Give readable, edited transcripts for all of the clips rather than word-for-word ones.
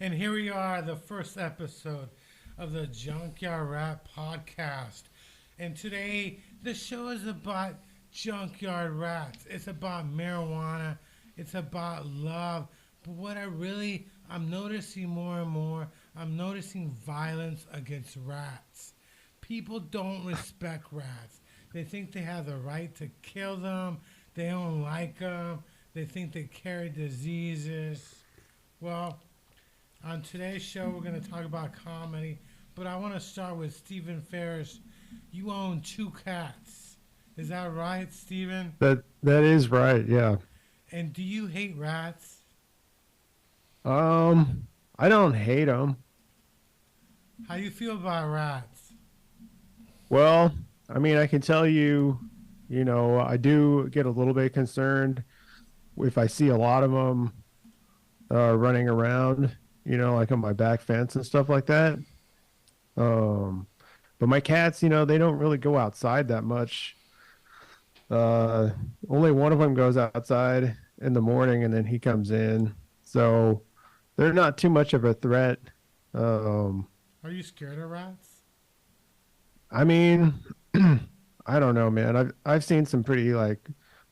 And here we are, the first episode of the Junkyard Rat podcast. And today, the show is about junkyard rats. It's about marijuana. It's about love. But I'm noticing more and more, I'm noticing violence against rats. People don't respect rats. They think they have the right to kill them. They don't like them. They think they carry diseases. Well, on today's show, we're going to talk about comedy, but I want to start with Stephen Ferris. You own two cats. Is that right, Stephen? That is right, yeah. And do you hate rats? I don't hate them. How do you feel about rats? Well, I mean, I can tell you, I do get a little bit concerned if I see a lot of them running around, like on my back fence and stuff like that. Um, but my cats, they don't really go outside that much. Uh, Only one of them goes outside in the morning and then he comes in. So they're not too much of a threat. Um, Are you scared of rats? I mean, I don't know, man. I've seen some pretty like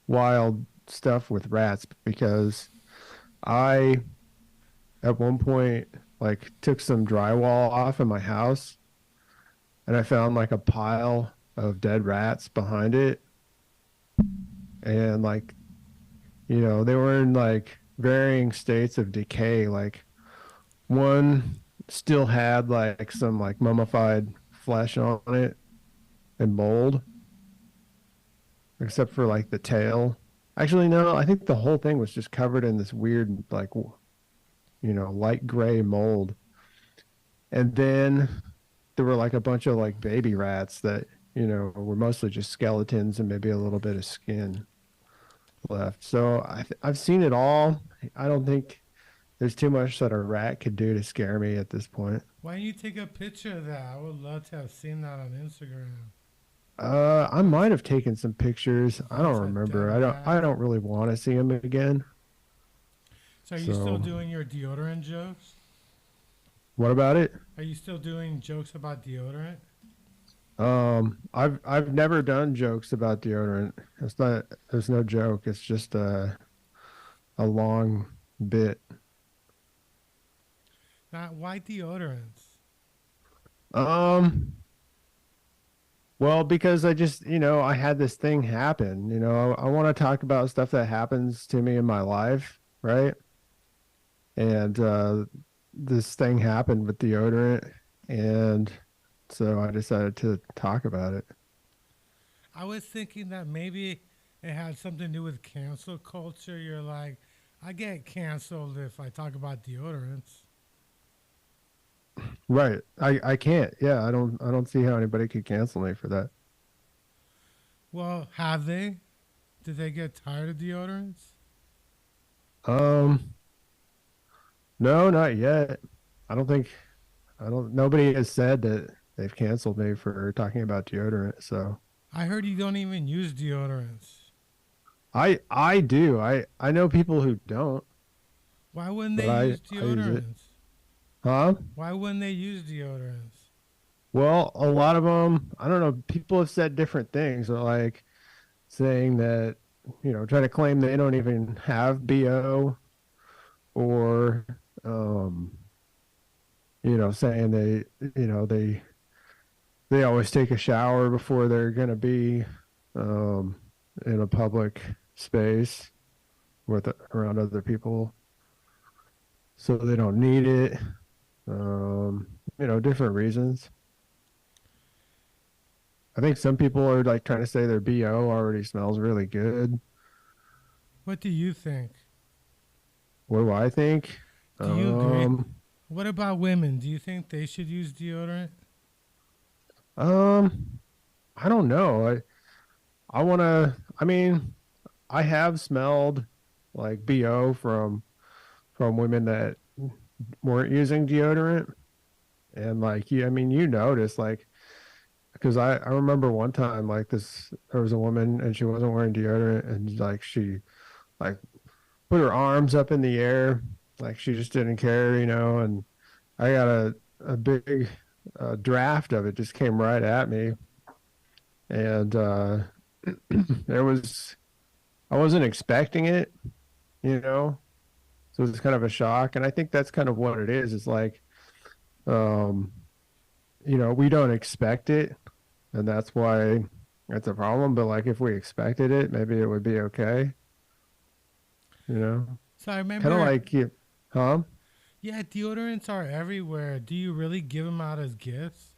wild stuff with rats because I at one point like took some drywall off in my house and I found like a pile of dead rats behind it and like they were in like varying states of decay. Like one still had like some like mummified flesh on it and mold, except for like the tail. Actually, no, I think the whole thing was just covered in this weird like light gray mold. And then there were like a bunch of like baby rats that were mostly just skeletons and maybe a little bit of skin left. So I've seen it all. I don't think there's too much that a rat could do to scare me at this point. Why don't you take a picture of that? I would love to have seen that on Instagram. I might have taken some pictures. I don't That's a remember. dead I rat. don't really want to see them again. So are you still So doing your deodorant jokes? what about it? Are you still doing jokes about deodorant? I've never done jokes about deodorant. There's no joke. It's just a long bit. Not why deodorants? Um, well, because I just, I had this thing happen. I want to talk about stuff that happens to me in my life, right? And this thing happened with deodorant, and so I decided to talk about it. I was thinking that maybe it had something to do with cancel culture. You're like, I get canceled if I talk about deodorants. Right. I can't. Yeah, I don't see how anybody could cancel me for that. Well, have they? Did they get tired of deodorants? Um, no, not yet. I don't think nobody has said that they've canceled me for talking about deodorant, so I heard you don't even use deodorants. I do. I know people who don't, Why wouldn't but they use I use it. deodorants? Huh? Why wouldn't they use deodorants? Well, a lot of them, I don't know, people have said different things, or like saying that, try to claim they don't even have BO or um, saying they always take a shower before they're going to be um in a public space around other people, so they don't need it. Different reasons. I think some people are like trying to say their BO already smells really good. What do you think? What do I think? Do you agree? Um, What about women? Do you think they should use deodorant? um, I don't know. I want to, I mean, I have smelled like BO from women that weren't using deodorant. And like, I mean, you notice like, because I remember one time like there was a woman and she wasn't wearing deodorant and like she like put her arms up in the air Like she just didn't care, and I got a big draft of it just came right at me, and it was I wasn't expecting it, you know, so it was kind of a shock, and I think that's kind of what it is. It's like, um, we don't expect it, and that's why it's a problem. But like if we expected it, maybe it would be okay, you know. So I Kind of remember, like you, huh? yeah, deodorants are everywhere. Do you really give them out as gifts?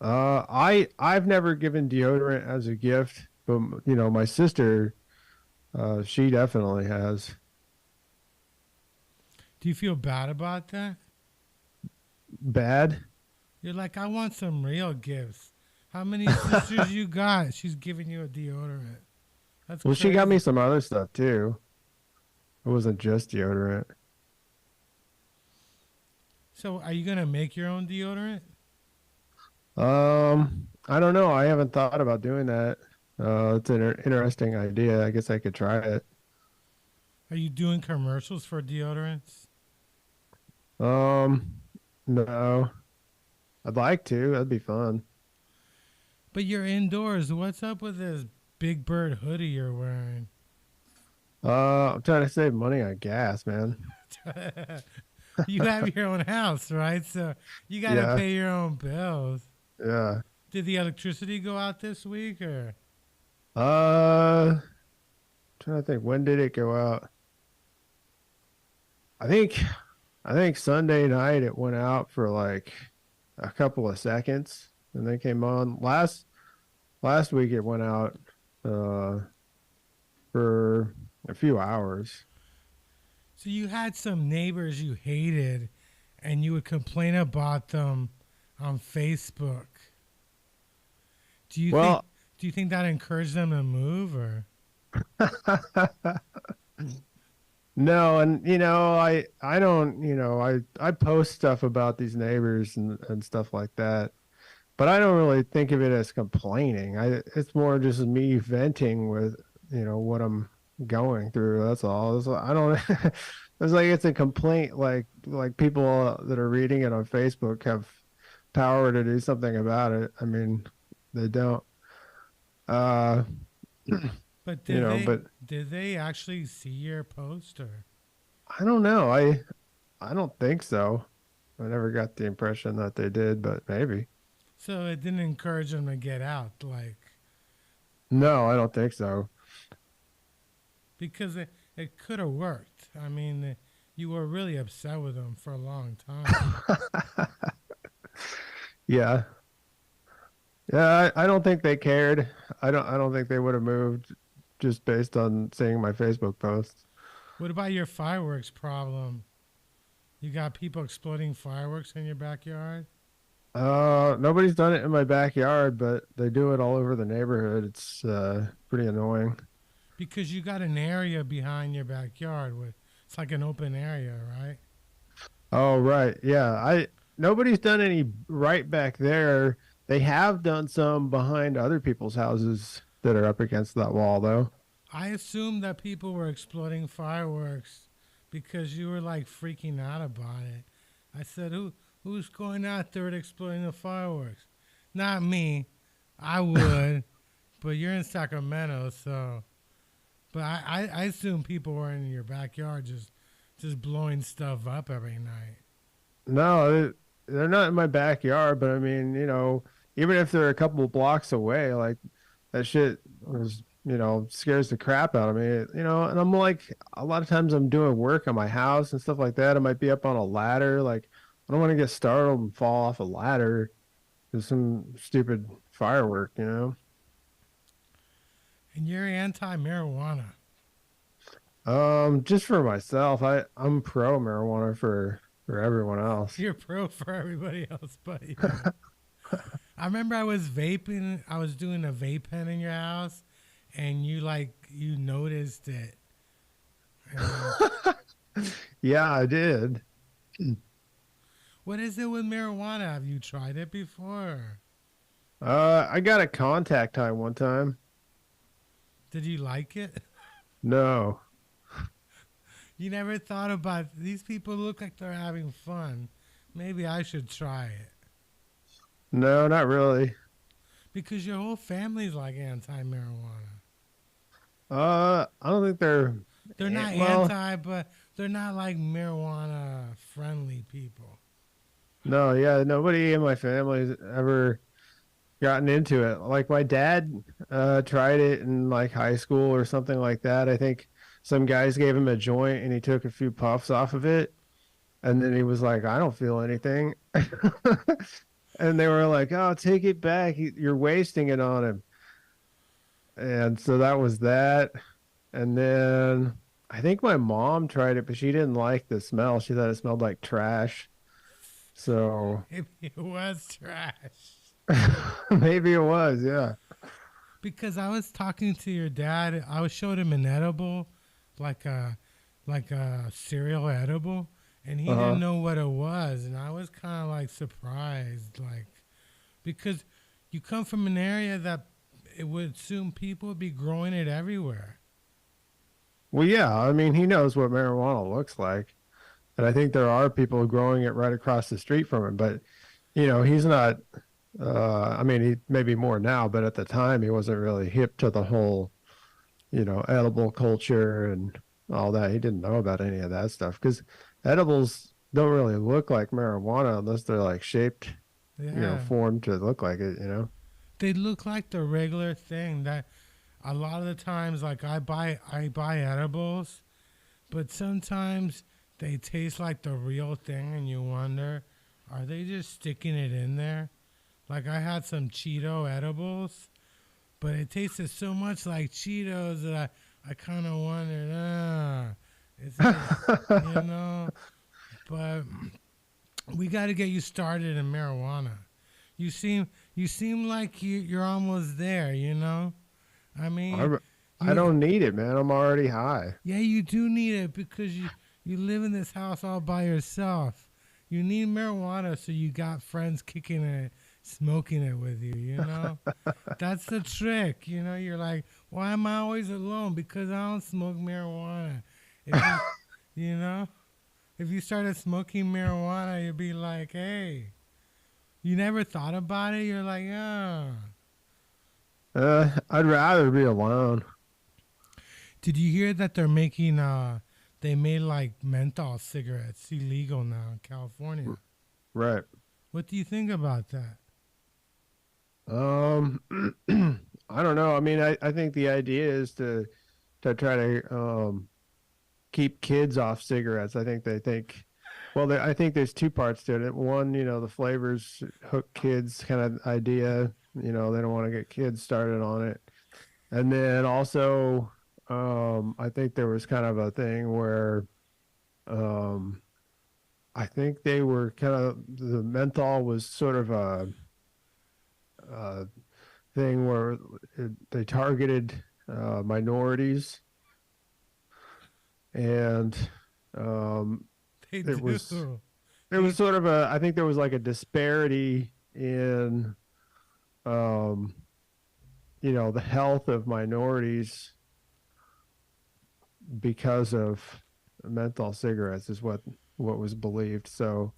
I've never given deodorant as a gift, but my sister, she definitely has. Do you feel bad about that? Bad? You're like, I want some real gifts. How many sisters you got? She's giving you a deodorant. That's Well, she got me crazy. some other stuff too. It wasn't just deodorant. So, are you gonna make your own deodorant? I don't know. I haven't thought about doing that. It's an interesting idea. I guess I could try it. Are you doing commercials for deodorants? Um, no, I'd like to. That'd be fun. But you're indoors. What's up with this big bird hoodie you're wearing? I'm trying to save money on gas, man. You have your own house, right? So you got to Yeah, pay your own bills. yeah. Did the electricity go out this week or? Uh, Trying to think, when did it go out? I think I think Sunday night it went out for like a couple of seconds and then came on. Last week it went out uh for a few hours. So you had some neighbors you hated and you would complain about them on Facebook. Do you think Well, do you think that encouraged them to move or no, and I don't, I post stuff about these neighbors and stuff like that, but I don't really think of it as complaining. It's more just me venting with, what I'm going through. That's all. I don't it's like it's a complaint like people that are reading it on Facebook have power to do something about it. I mean, they don't. Uh, but but did they actually see your post or I don't know. I don't think so. I never got the impression that they did, but maybe. so it didn't encourage them to get out like No, I don't think so. because it could have worked. I mean, you were really upset with them for a long time. Yeah. Yeah, I don't think they cared. I don't think they would have moved just based on seeing my Facebook posts. What about your fireworks problem? You got people exploding fireworks in your backyard? Nobody's done it in my backyard, but they do it all over the neighborhood. It's pretty annoying. Because you got an area behind your backyard where it's like an open area, right? Oh, right. Yeah. I Nobody's done any right back there. They have done some behind other people's houses that are up against that wall though. I assumed that people were exploding fireworks because you were like freaking out about it. I said, who's going out there and exploding the fireworks? Not me. I would, but you're in Sacramento, so. But I assume people were in your backyard just blowing stuff up every night. No, they're not in my backyard, but I mean, even if they're a couple of blocks away, like that shit was, scares the crap out of me, and I'm like, a lot of times I'm doing work on my house and stuff like that. I might be up on a ladder. Like, I don't want to get startled and fall off a ladder with some stupid firework. And you're anti-marijuana. Just for myself, I'm pro marijuana for everyone else. You're pro for everybody else, but you. I remember I was vaping. I was doing a vape pen in your house, and you noticed it. Yeah, I did. What is it with marijuana? Have you tried it before? I got a contact high one time. Did you like it? No. You never thought about these people look like they're having fun. Maybe I should try it. No, not really. Because your whole family's like anti-marijuana. I don't think they're They're not well. anti, but they're not like marijuana friendly people. No, yeah, nobody in my family's ever gotten into it. Like my dad tried it in like high school or something like that. I think some guys gave him a joint and he took a few puffs off of it and then he was like, I don't feel anything. And they were like, "Oh, take it back. You're wasting it on him." And so that was that. And then I think my mom tried it, but she didn't like the smell. She thought it smelled like trash. So Maybe it was trash. maybe it was, yeah. Because I was talking to your dad, I was showing him an edible, like a cereal edible, and he didn't Uh-huh. know what it was, and I was kind of like surprised, like because you come from an area that it would assume people would be growing it everywhere. Well, yeah, I mean, he knows what marijuana looks like. And I think there are people growing it right across the street from him, but he's not I mean, he maybe more now, but at the time he wasn't really hip to the whole, edible culture and all that. He didn't know about any of that stuff because edibles don't really look like marijuana unless they're like shaped, Yeah, formed to look like it. they look like the regular thing that a lot of the times, like I buy edibles, but sometimes they taste like the real thing, and you wonder, are they just sticking it in there? Like I had some Cheeto edibles, but it tasted so much like Cheetos that I kind of wondered, is it, you know? But we got to get you started in marijuana. You seem like you're almost there, you know? I mean, I, I you don't need it, man. I'm already high. yeah, you do need it because you live in this house all by yourself. You need marijuana so you got friends kicking it, smoking it with you, you know? That's the trick, you know? You're like, why am I always alone? Because I don't smoke marijuana. If you know? If you started smoking marijuana, you'd be like, hey, you never thought about it? You're like, oh. I'd rather be alone. Did you hear that they made like menthol cigarettes illegal now in California? Right. What do you think about that? Um, I don't know. I mean, I think the idea is to try to keep kids off cigarettes. I think they think, well, I think there's two parts to it. One, the flavors hook kids kind of idea. They don't want to get kids started on it. And then also, I think there was kind of a thing where, um, I think they were kind of the menthol was sort of a thing where they targeted minorities, and um, They it do. was it They was sort of a I think there was like a disparity in um, the health of minorities because of menthol cigarettes is what was believed. So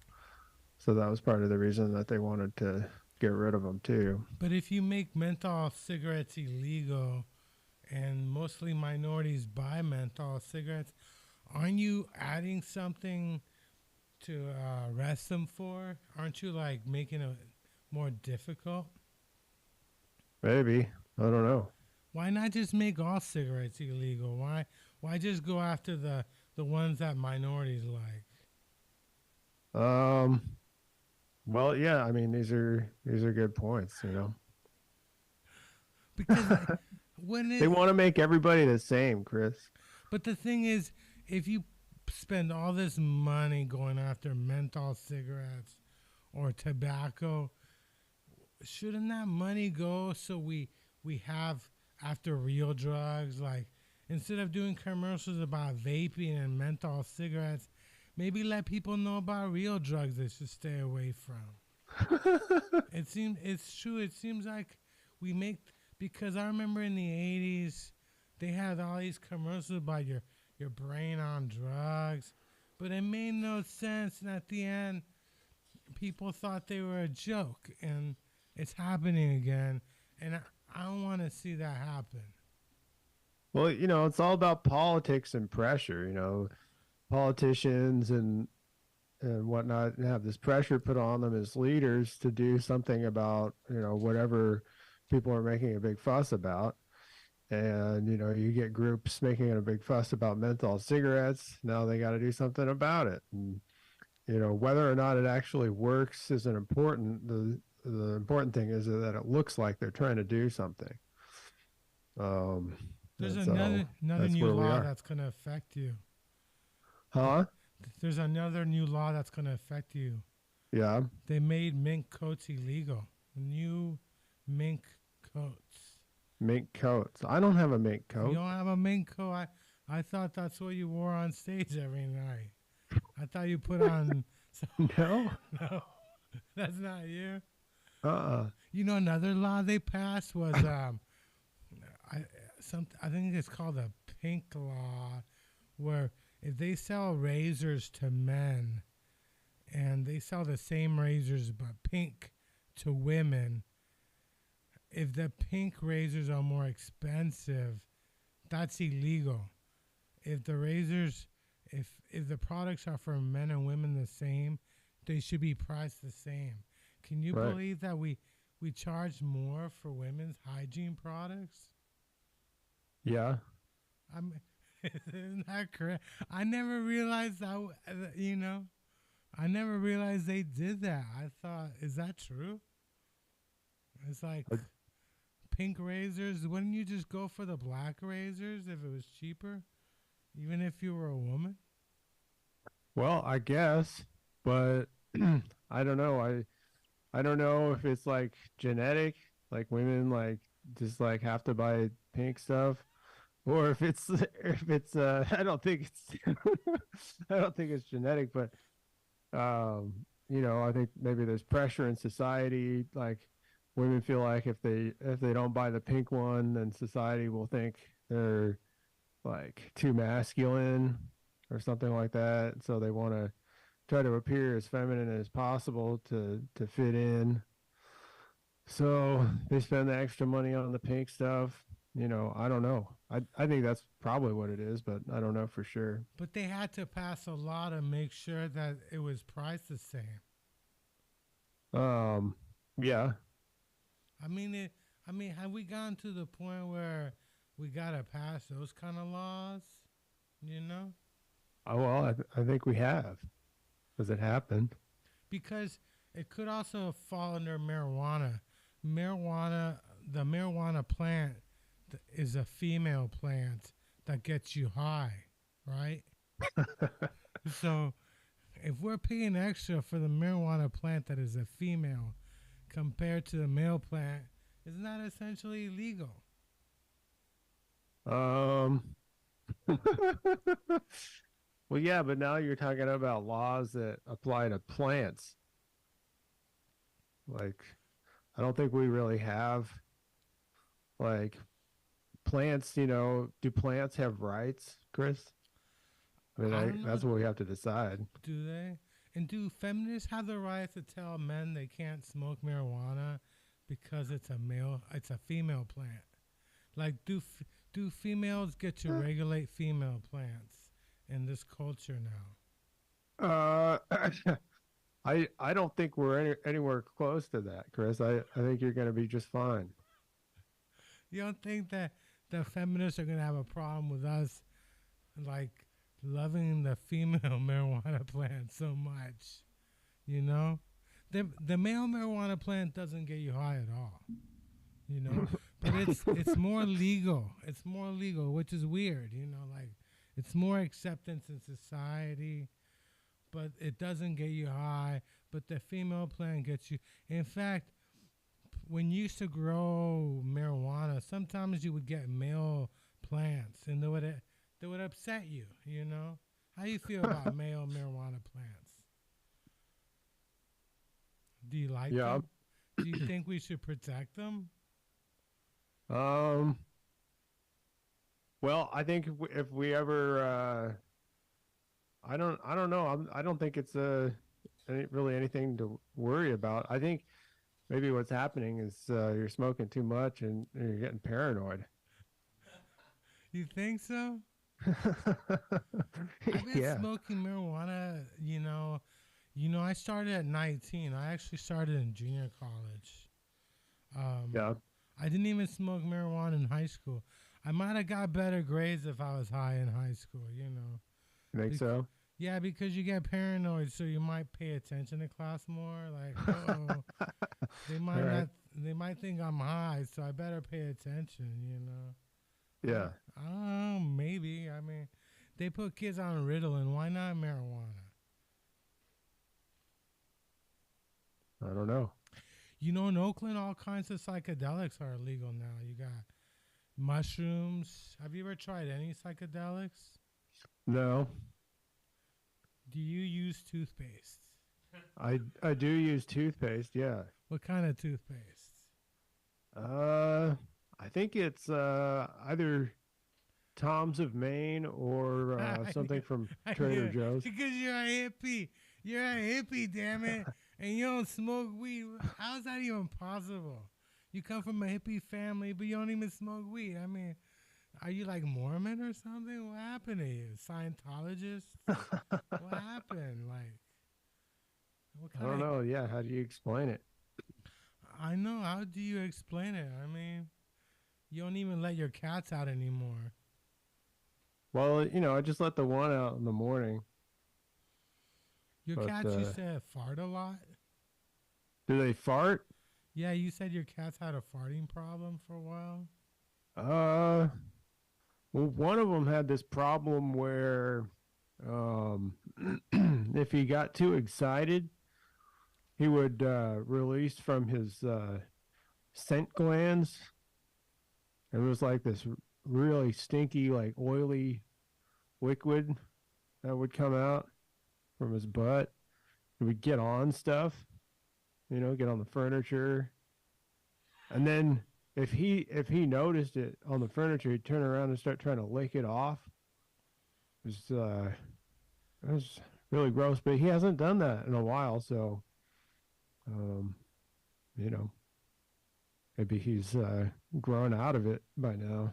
that was part of the reason that they wanted to get rid of them too. but if you make menthol cigarettes illegal and mostly minorities buy menthol cigarettes, aren't you adding something to arrest them for? Aren't you like making it more difficult? Maybe, I don't know. Why not just make all cigarettes illegal? Why just go after the ones that minorities like? Um, well, yeah, I mean these are good points. Because when They it want to make everybody the same, Chris. but the thing is, if you spend all this money going after menthol cigarettes or tobacco, shouldn't that money go so we have after real drugs? Like instead of doing commercials about vaping and menthol cigarettes, maybe let people know about real drugs they should stay away from. It's true. It seems like we make because I remember in the '80s they had all these commercials about your brain on drugs. But it made no sense. And at the end, people thought they were a joke. And it's happening again. And I don't want to see that happen. Well, it's all about politics and pressure. Politicians and whatnot have this pressure put on them as leaders to do something about whatever people are making a big fuss about. And you get groups making a big fuss about menthol cigarettes. Now they got to do something about it. And whether or not it actually works isn't important. The important thing is that it looks like they're trying to do something. There's and so another that's new where we law are. that's going to affect you. Huh? There's another new law that's going to affect you. Yeah. They made mink coats illegal. New mink coats. Mink coats. I don't have a mink You coat. don't have a mink coat. I thought that's what you wore on stage every night. I thought you put on. No. No, that's not you. Uh-uh. Another law they passed was I think it's called a pink law, where if they sell razors to men, and they sell the same razors but pink to women, if the pink razors are more expensive, that's illegal. If the razors, if the products are for men and women the same, they should be priced the same. Can you Right. believe that we charge more for women's hygiene products? Yeah. I'm isn't that correct? I never realized that. I never realized they did that. I thought, is that true? It's like I- pink razors. Wouldn't you just go for the black razors if it was cheaper, even if you were a woman? Well, I guess, but I don't know. I don't know if it's like genetic, like women like just like have to buy pink stuff, or if it's I don't think it's I don't think it's genetic, but I think maybe there's pressure in society, like women feel like if they don't buy the pink one, then society will think they're like too masculine or something like that. So they want to try to appear as feminine as possible to fit in. So they spend the extra money on the pink stuff. I don't know. I think that's probably what it is, but I don't know for sure. But they had to pass a law to make sure that it was priced the same. Yeah. Have we gone to the point where we gotta pass those kind of laws? You know, Oh, well, I think we have. Does it happen? because it could also fall under marijuana. The marijuana plant is a female plant that gets you high, right? So if we're paying extra for the marijuana plant that is a female compared to the male plant, isn't that essentially illegal? Um, well, yeah, but now you're talking about laws that apply to plants. Like, I don't think we really have like plants, do plants have rights, Chris? I mean, I don't that's know. what we have to decide. Do they? And do feminists have the right to tell men they can't smoke marijuana because it's a female plant? Like, do females get to regulate female plants in this culture now? Uh, I don't think we're anywhere close to that, Chris. I think you're going to be just fine. You don't think that the feminists are gonna have a problem with us, like, loving the female marijuana plant so much? You know, the male marijuana plant doesn't get you high at all. But it's more legal. It's more legal, which is weird. Like, it's more acceptance in society, but it doesn't get you high. But the female plant gets you. In fact, when you used to grow marijuana, sometimes you would get male plants, and they would upset you. How do you feel about male marijuana plants? Do you like Yeah. them? Do you think we should protect them? Um, Well, I think if we ever, I don't know. I don't think it's really anything to worry about. I think maybe what's happening is you're smoking too much and you're getting paranoid. You think so? I've been Yeah, smoking marijuana, I started at 19. I actually started in junior college. Um, yeah, I didn't even smoke marijuana in high school. I might have got better grades if I was high in high school. you think Bec- so? yeah, because you get paranoid, so you might pay attention to class more. Like, oh, they All might right. not, they might think I'm high, so I better pay attention. Yeah, I don't know, maybe. I mean, they put kids on Ritalin. Why not marijuana? I don't know. In Oakland, all kinds of psychedelics are illegal now. You got mushrooms. Have you ever tried any psychedelics? No, Do you use toothpaste? I do use toothpaste. Yeah. What kind of toothpaste? Uh, I think it's either Tom's of Maine or I something knew, from I Trader knew. Joe's. Because you're a hippie. You're a hippie, damn it. And you don't smoke weed. How's that even possible? You come from a hippie family, but you don't even smoke weed. I mean, are you like Mormon or something? What happened to you? Scientologist? What happened? Like, what I don't kind of. know. Yeah, how do you explain it? I know. How do you explain it? I mean, you don't even let your cats out anymore. Well, I just let the one out in the morning, Your but cats, you said, fart a lot? do they fart? Yeah, you said your cats had a farting problem for a while. Uh, well, one of them had this problem where um, if he got too excited, he would release from his scent glands. It was like this really stinky, like oily liquid that would come out from his butt. He would get on stuff, get on the furniture, and then if he noticed it on the furniture, he'd turn around and start trying to lick it off. It was really gross, but he hasn't done that in a while, so um, you know, maybe he's grown out of it by now.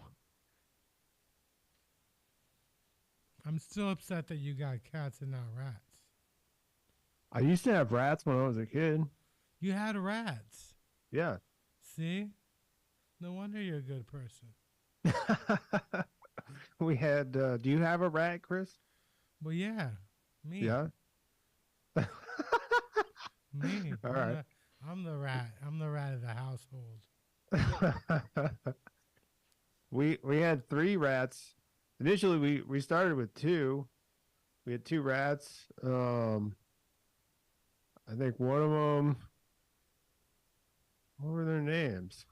I'm still upset that you got cats and not rats. I used to have rats when I was a kid. You had rats. Yeah. See? No wonder you're a good person. We had do you have a rat, Chris? Well, yeah, me, Yeah. me. All right. I'm the rat. I'm the rat of the household. We had three rats. Initially we started with two. We had two rats. I think one of them, what were their names?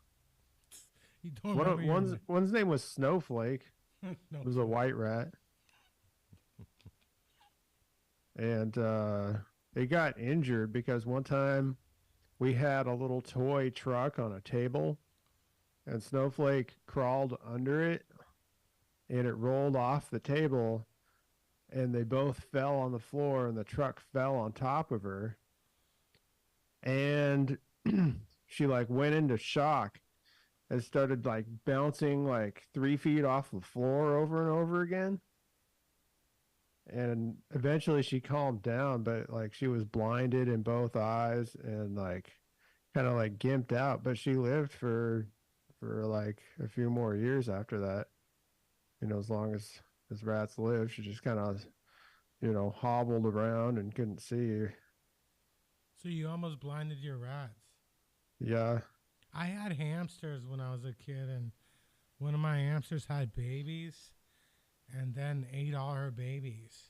You don't remember your One's name was Snowflake. no. It was a white rat. And it got injured because one time we had a little toy truck on a table and Snowflake crawled under it and it rolled off the table and they both fell on the floor and the truck fell on top of her and she like went into shock and started like bouncing like 3 feet off the floor over and over again. And eventually she calmed down, but like she was blinded in both eyes and like kind of like gimped out. But she lived for like a few more years after that. As long as rats live, she just kind of hobbled around and couldn't see. So you almost blinded your rats. Yeah. I had hamsters when I was a kid, and one of my hamsters had babies, and then ate all her babies.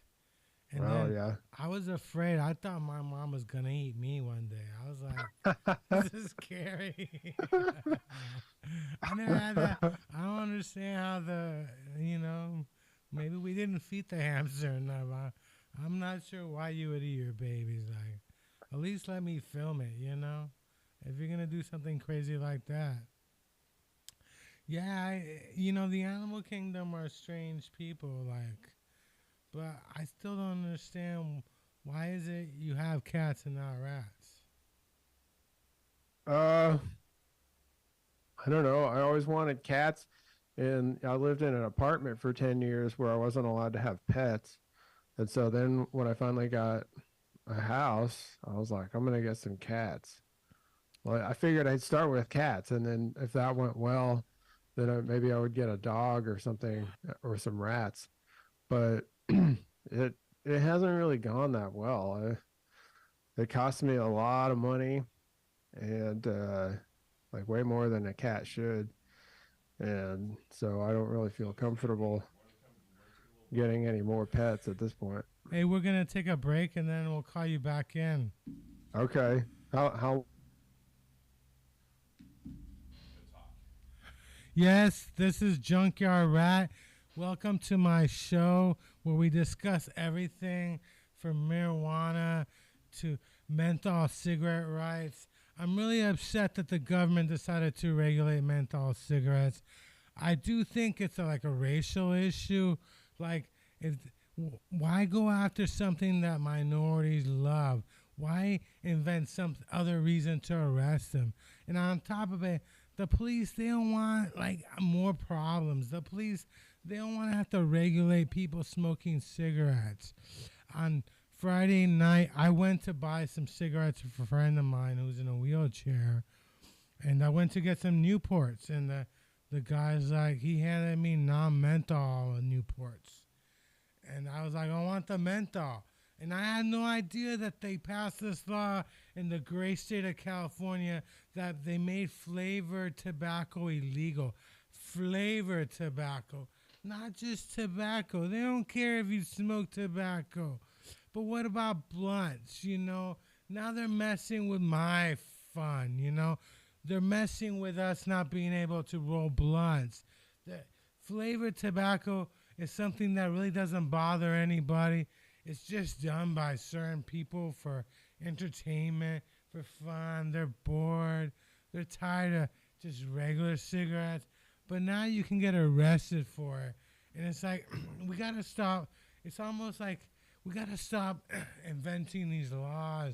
And Oh then yeah. I was afraid. I thought my mom was gonna eat me one day. I was like, "This is scary." I never had that. I don't understand how maybe we didn't feed the hamster enough. I'm not sure why you would eat your babies. Like, at least let me film it. If you're gonna do something crazy like that. Yeah, the animal kingdom are strange people, like, but I still don't understand why is it you have cats and not rats? Uh, I don't know. I always wanted cats, and I lived in an apartment for 10 years where I wasn't allowed to have pets. And so then when I finally got a house, I was like, I'm gonna get some cats. Well, I figured I'd start with cats, and then if that went well, then maybe I would get a dog or something or some rats. But it hasn't really gone that well. It cost me a lot of money and like way more than a cat should. And so I don't really feel comfortable getting any more pets at this point. Hey, we're gonna take a break and then we'll call you back in. Okay. How Yes, this is Junkyard Rat. Welcome to my show where we discuss everything from marijuana to menthol cigarette rights. I'm really upset that the government decided to regulate menthol cigarettes. I do think it's like a racial issue. Like, why go after something that minorities love? Why invent some other reason to arrest them? And on top of it, the police, they don't want like more problems. The police, they don't want to have to regulate people smoking cigarettes. On Friday night, I went to buy some cigarettes for a friend of mine who's in a wheelchair, and I went to get some Newports, and the guy's like, he handed me non-menthol Newports, and I was like, I want the menthol. And I had no idea that they passed this law in the great state of California that they made flavored tobacco illegal. Flavored tobacco, not just tobacco. They don't care if you smoke tobacco. But what about blunts? Now they're messing with my fun. They're messing with us not being able to roll blunts. The flavored tobacco is something that really doesn't bother anybody. It's just done by certain people for entertainment, for fun. They're bored. They're tired of just regular cigarettes. But now you can get arrested for it. And it's like, we got to stop. It's almost like we got to stop inventing these laws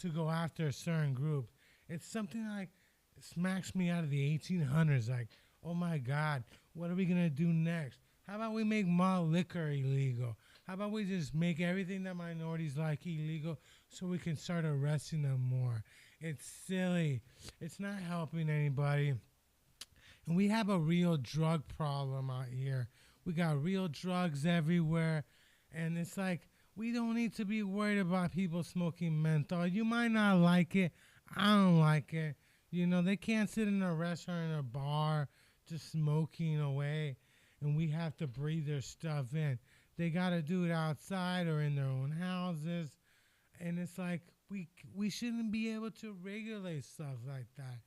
to go after a certain group. It's something like, it smacks me out of the 1800s. Like, oh my God, what are we going to do next? How about we make malt liquor illegal? How about we just make everything that minorities like illegal so we can start arresting them more? It's silly. It's not helping anybody. And we have a real drug problem out here. We got real drugs everywhere. And it's like, we don't need to be worried about people smoking menthol. You might not like it. I don't like it. They can't sit in a restaurant or a bar just smoking away, and we have to breathe their stuff in. They got to do it outside or in their own houses. And it's like, we shouldn't be able to regulate stuff like that.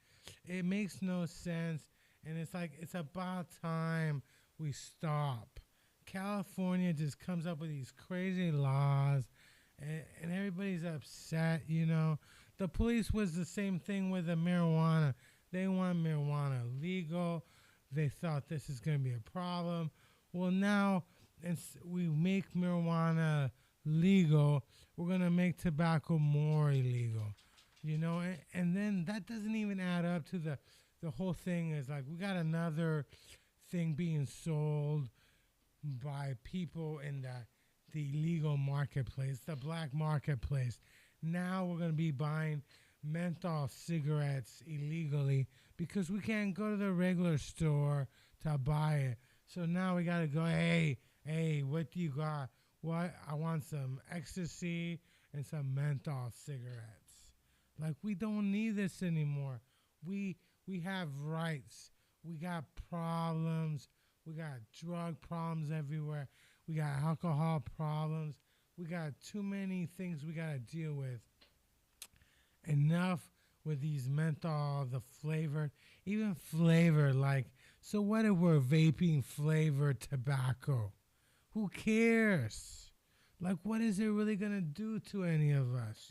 It makes no sense. And it's like, it's about time we stop. California just comes up with these crazy laws, and everybody's upset. The police was the same thing with the marijuana. They want marijuana legal. They thought this is going to be a problem. Well, now we make marijuana legal, we're going to make tobacco more illegal. And then that doesn't even add up to the whole thing is like, we got another thing being sold by people in the illegal marketplace, the black marketplace. Now we're going to be buying menthol cigarettes illegally because we can't go to the regular store to buy it. So now we got to go, hey, what do you got? Well, I want some ecstasy and some menthol cigarettes. Like, we don't need this anymore. We have rights. We got problems. We got drug problems everywhere. We got alcohol problems. We got too many things we got to deal with. Enough with these menthol, the flavored, even flavored. Like, so what if we're vaping flavored tobacco? Who cares? Like, what is it really going to do to any of us?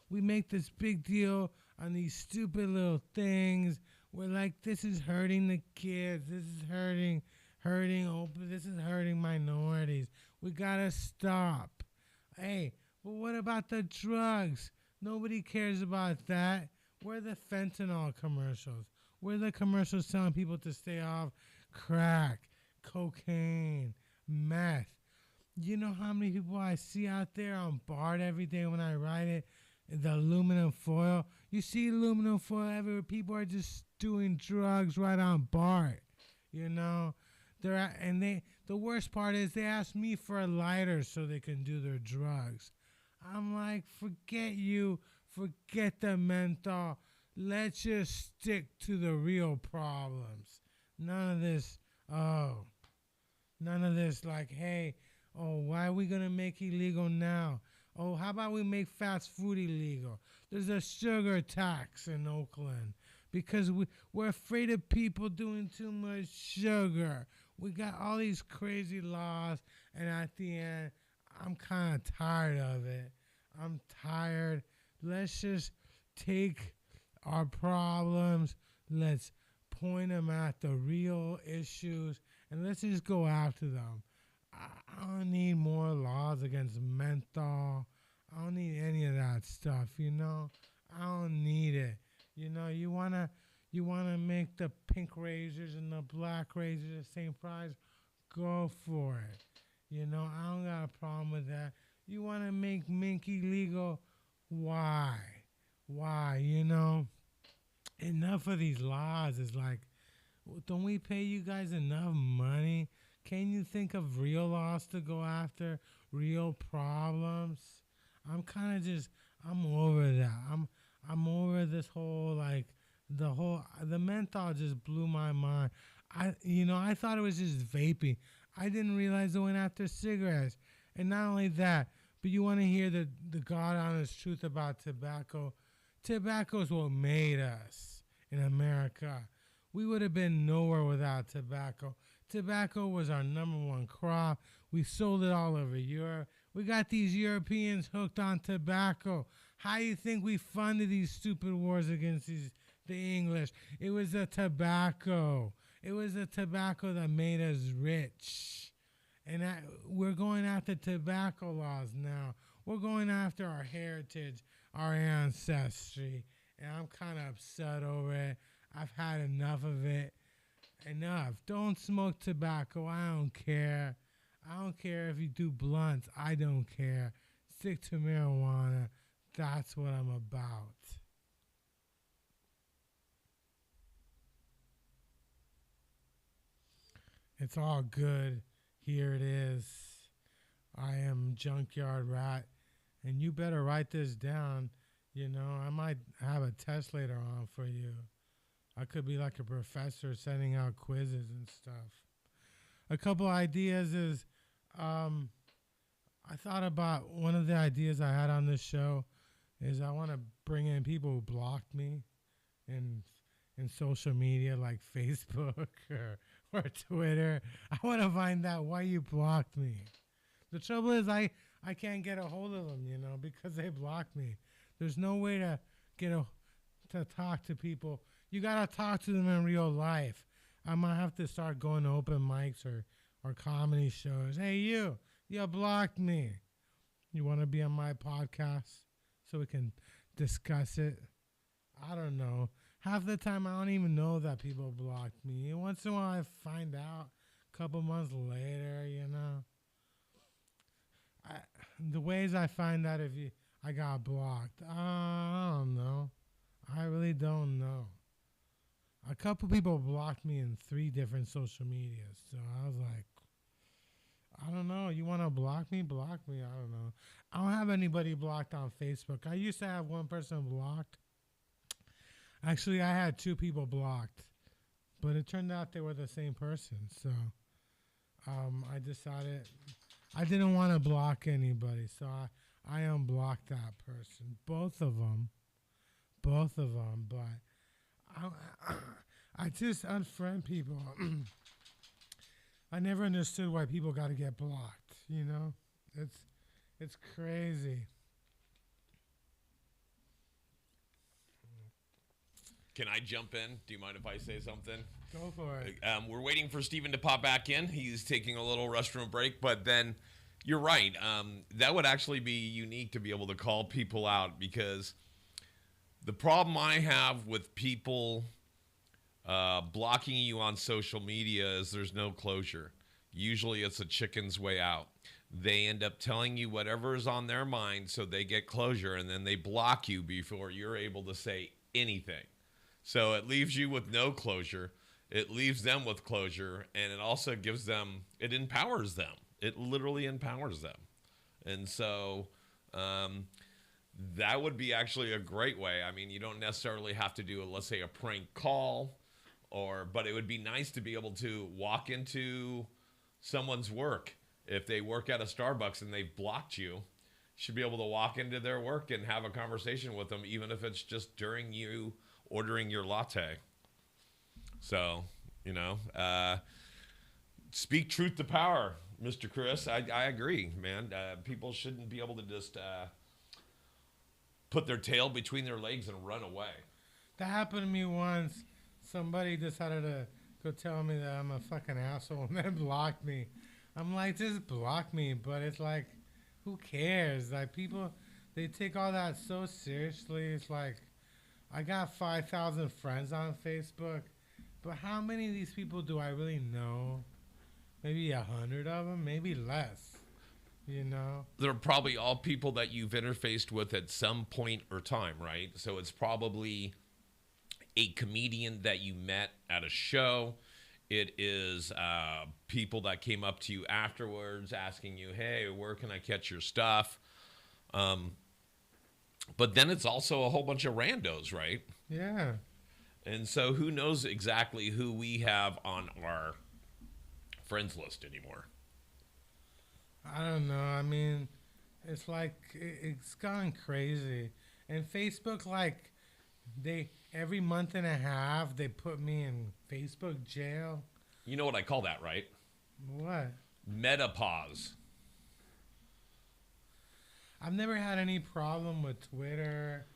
We make this big deal on these stupid little things. We're like, this is hurting the kids. This is this is hurting minorities. We gotta stop. Hey, but what about the drugs? Nobody cares about that. Where are the fentanyl commercials? Where are the commercials telling people to stay off crack, cocaine, meth? You know how many people I see out there on BART every day when I ride it? The aluminum foil. You see aluminum foil everywhere. People are just doing drugs right on BART. You know, the worst part is they ask me for a lighter so they can do their drugs. I'm like, forget you, forget the menthol. Let's just stick to the real problems. None of this, oh, none of this like, hey, oh, why are we going to make illegal now? Oh, how about we make fast food illegal? There's a sugar tax in Oakland because we're afraid of people doing too much sugar. We got all these crazy laws, and at the end, I'm kind of tired of it. I'm tired. Let's just take our problems, let's point them at the real issues, and let's just go after them. I don't need more laws against menthol. I don't need any of that stuff, you know? I don't need it. You know, you wanna make the pink razors and the black razors the same price? Go for it. You know, I don't got a problem with that. You wanna make mink illegal? Why? Why? You know? Enough of these laws is like, don't we pay you guys enough money? Can you think of real laws to go after? Real problems? I'm over that. I'm over this whole like the menthol just blew my mind. I thought it was just vaping. I didn't realize it went after cigarettes. And not only that, but you want to hear the God honest truth about tobacco. Tobacco is what made us in America. We would have been nowhere without tobacco. Tobacco was our number one crop. We sold it all over Europe. We got these Europeans hooked on tobacco. How do you think we funded these stupid wars against the English? It was the tobacco. It was the tobacco that made us rich. And we're going after tobacco laws now. We're going after our heritage, our ancestry. And I'm kind of upset over it. I've had enough of it. Enough. Don't smoke tobacco. I don't care. I don't care if you do blunts. I don't care. Stick to marijuana. That's what I'm about. It's all good. Here it is. I am Junkyard Rat. And you better write this down. You know, I might have a test later on for you. I could be like a professor sending out quizzes and stuff. A couple ideas is I thought about one of the ideas I had on this show is I want to bring in people who blocked me in social media like Facebook or Twitter. I want to find out why you blocked me. The trouble is I can't get a hold of them, you know, because they blocked me. There's no way to to talk to people. You gotta talk to them in real life. I might have to start going to open mics or comedy shows. Hey, you blocked me. You want to be on my podcast so we can discuss it? I don't know. Half the time I don't even know that people blocked me. Once in a while I find out a couple months later, you know. The ways I find out I got blocked, I don't know. I really don't know. A couple people blocked me in 3 different social medias. So I was like, I don't know. You want to block me? Block me. I don't know. I don't have anybody blocked on Facebook. I used to have one person blocked. Actually, I had 2 people blocked. But it turned out they were the same person. So I decided I didn't want to block anybody. So I unblocked that person. Both of them. But I just unfriend people. I never understood why people got to get blocked. You know, it's crazy. Can I jump in? Do you mind if I say something? Go for it. We're waiting for Steven to pop back in. He's taking a little restroom break, but then you're right. That would actually be unique to be able to call people out, because the problem I have with people blocking you on social media is there's no closure. Usually it's a chicken's way out. They end up telling you whatever is on their mind so they get closure, and then they block you before you're able to say anything. So it leaves you with no closure. It leaves them with closure, and it also gives them, it empowers them. It literally empowers them. And so that would be actually a great way. I mean, you don't necessarily have to do, let's say, a prank call, but it would be nice to be able to walk into someone's work. If they work at a Starbucks and they've blocked you, should be able to walk into their work and have a conversation with them, even if it's just during you ordering your latte. So, speak truth to power, Mr. Chris. I agree, man. People shouldn't be able to just put their tail between their legs and run away. That happened to me once. Somebody decided to go tell me that I'm a fucking asshole and then blocked me. I'm like, just block me. But it's like, who cares? Like, people, they take all that so seriously. It's like, I got 5,000 friends on Facebook, but how many of these people do I really know? Maybe 100 of them, maybe less, They're probably all people that you've interfaced with at some point or time, right? So it's probably a comedian that you met at a show. It is people that came up to you afterwards asking you, hey, where can I catch your stuff? But then it's also a whole bunch of randos, right? Yeah. And so who knows exactly who we have on our friends list anymore? I don't know. I mean, it's like, it's gone crazy. And Facebook, like, every month and a half, they put me in Facebook jail. You know what I call that, right? What? Metapause. I've never had any problem with Twitter,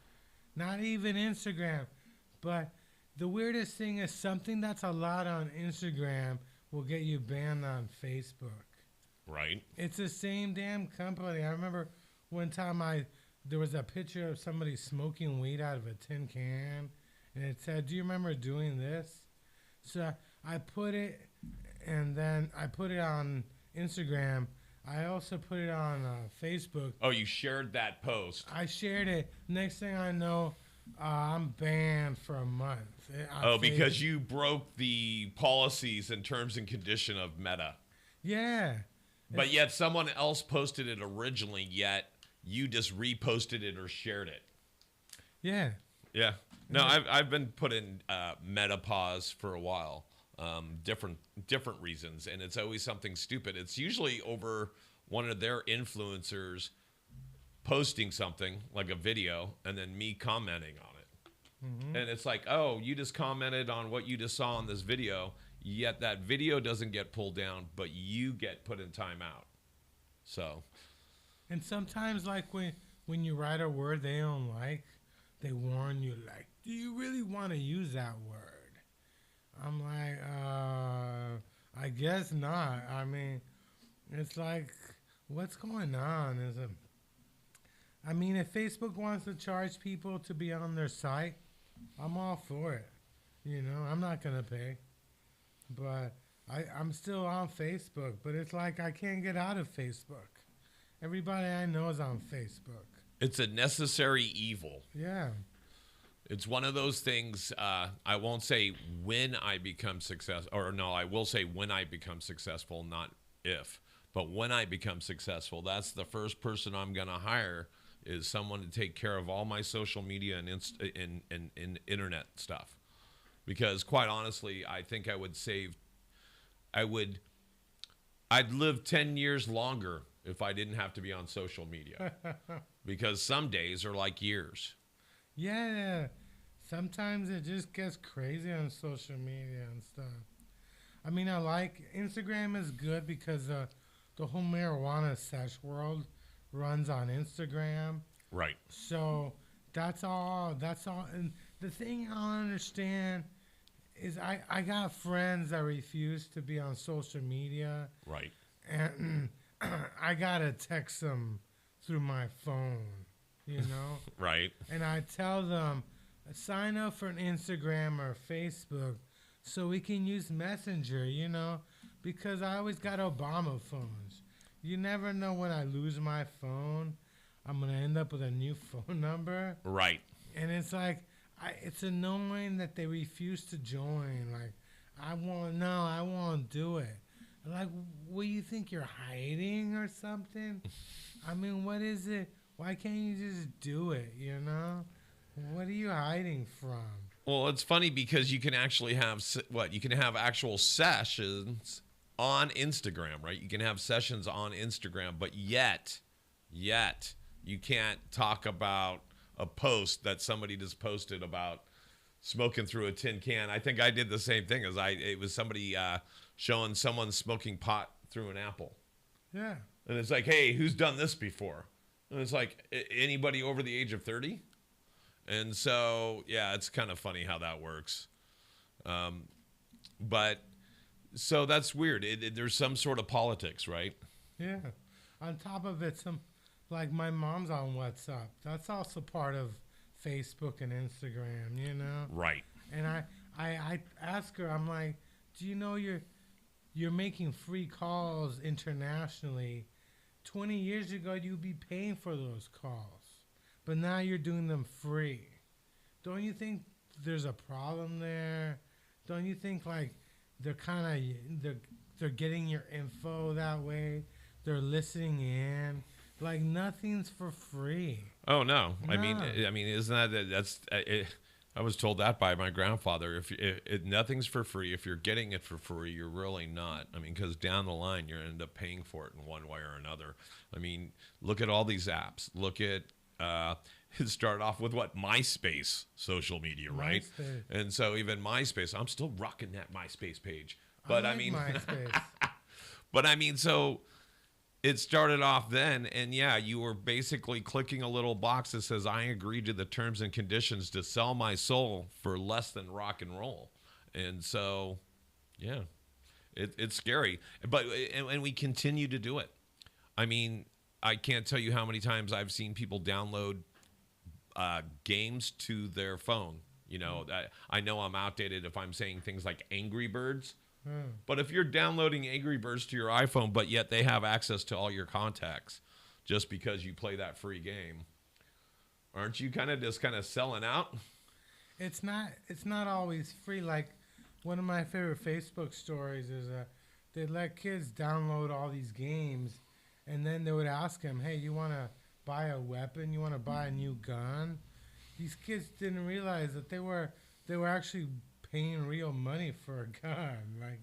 not even Instagram. But the weirdest thing is, something that's allowed on Instagram will get you banned on Facebook. Right. It's the same damn company. I remember one time there was a picture of somebody smoking weed out of a tin can, and it said, do you remember doing this? So I put it, and then I put it on Instagram. I also put it on Facebook. Oh, you shared that post. I shared it. Next thing I know, I'm banned for a month. Because you broke the policies and terms and condition of Meta. Yeah. But yet someone else posted it originally, yet you just reposted it or shared it. Yeah. Yeah. No, I've been put in Metapause for a while. Different reasons, and it's always something stupid. It's usually over one of their influencers posting something like a video and then me commenting on it. Mm-hmm. And it's like, oh, you just commented on what you just saw in this video, yet that video doesn't get pulled down, but you get put in timeout. So, and sometimes, like, when you write a word they don't like, they warn you, like, do you really want to use that word? I'm like, I guess not. I mean, it's like, what's going on? I mean, if Facebook wants to charge people to be on their site, I'm all for it. I'm not going to pay. But I'm still on Facebook. But it's like, I can't get out of Facebook. Everybody I know is on Facebook. It's a necessary evil. Yeah. It's one of those things, I won't say when I become successful, or no, I will say when I become successful, not if. But when I become successful, that's the first person I'm going to hire, is someone to take care of all my social media and internet stuff. Because quite honestly, I think I'd live 10 years longer if I didn't have to be on social media. Because some days are like years. Yeah, sometimes it just gets crazy on social media and stuff. I mean, I like Instagram is good because the whole marijuana sesh world runs on Instagram. Right. So that's all. And the thing I don't understand is I got friends that refuse to be on social media, Right. and I gotta text them through my phone, you know? Right. And I tell them, sign up for an Instagram or Facebook so we can use Messenger, you know? Because I always got Obama phones. You never know when I lose my phone, I'm going to end up with a new phone number. Right. And it's like, it's annoying that they refuse to join. Like, I won't do it. Like, what do you think you're hiding or something? I mean, what is it? Why can't you just do it, you know? What are you hiding from? Well, it's funny because you can actually have you can have actual sessions on Instagram, right? You can have sessions on Instagram, but yet you can't talk about a post that somebody just posted about smoking through a tin can. I think I did the same thing it was somebody showing someone smoking pot through an apple. Yeah. And it's like, hey, who's done this before? And it's like, anybody over the age of 30? And so, yeah, it's kind of funny how that works. But, so that's weird. There's some sort of politics, right? Yeah. On top of it, like my mom's on WhatsApp. That's also part of Facebook and Instagram, you know? Right. And I ask her, I'm like, do you know you're making free calls internationally? 20 years ago, you'd be paying for those calls. But now you're doing them free. Don't you think there's a problem there? Don't you think like they're getting your info that way? They're listening in. Like nothing's for free. Oh no. No. I mean, isn't that's I was told that by my grandfather. If nothing's for free, if you're getting it for free, you're really not. I mean, because down the line, you end up paying for it in one way or another. I mean, look at all these apps. Look at it started off with MySpace social media, right? MySpace. And so even MySpace, I'm still rocking that MySpace page. But I mean, MySpace. but I mean, so it started off then, and yeah, you were basically clicking a little box that says, I agree to the terms and conditions to sell my soul for less than rock and roll. And so, yeah, it's scary. But and we continue to do it. I mean, I can't tell you how many times I've seen people download games to their phone. You know, I know I'm outdated if I'm saying things like Angry Birds. But if you're downloading Angry Birds to your iPhone, but yet they have access to all your contacts just because you play that free game, aren't you kind of selling out? It's not always free. Like one of my favorite Facebook stories is they let kids download all these games, and then they would ask them, "Hey, you want to buy a weapon? You want to buy a new gun?" These kids didn't realize that they were actually paying real money for a gun. Like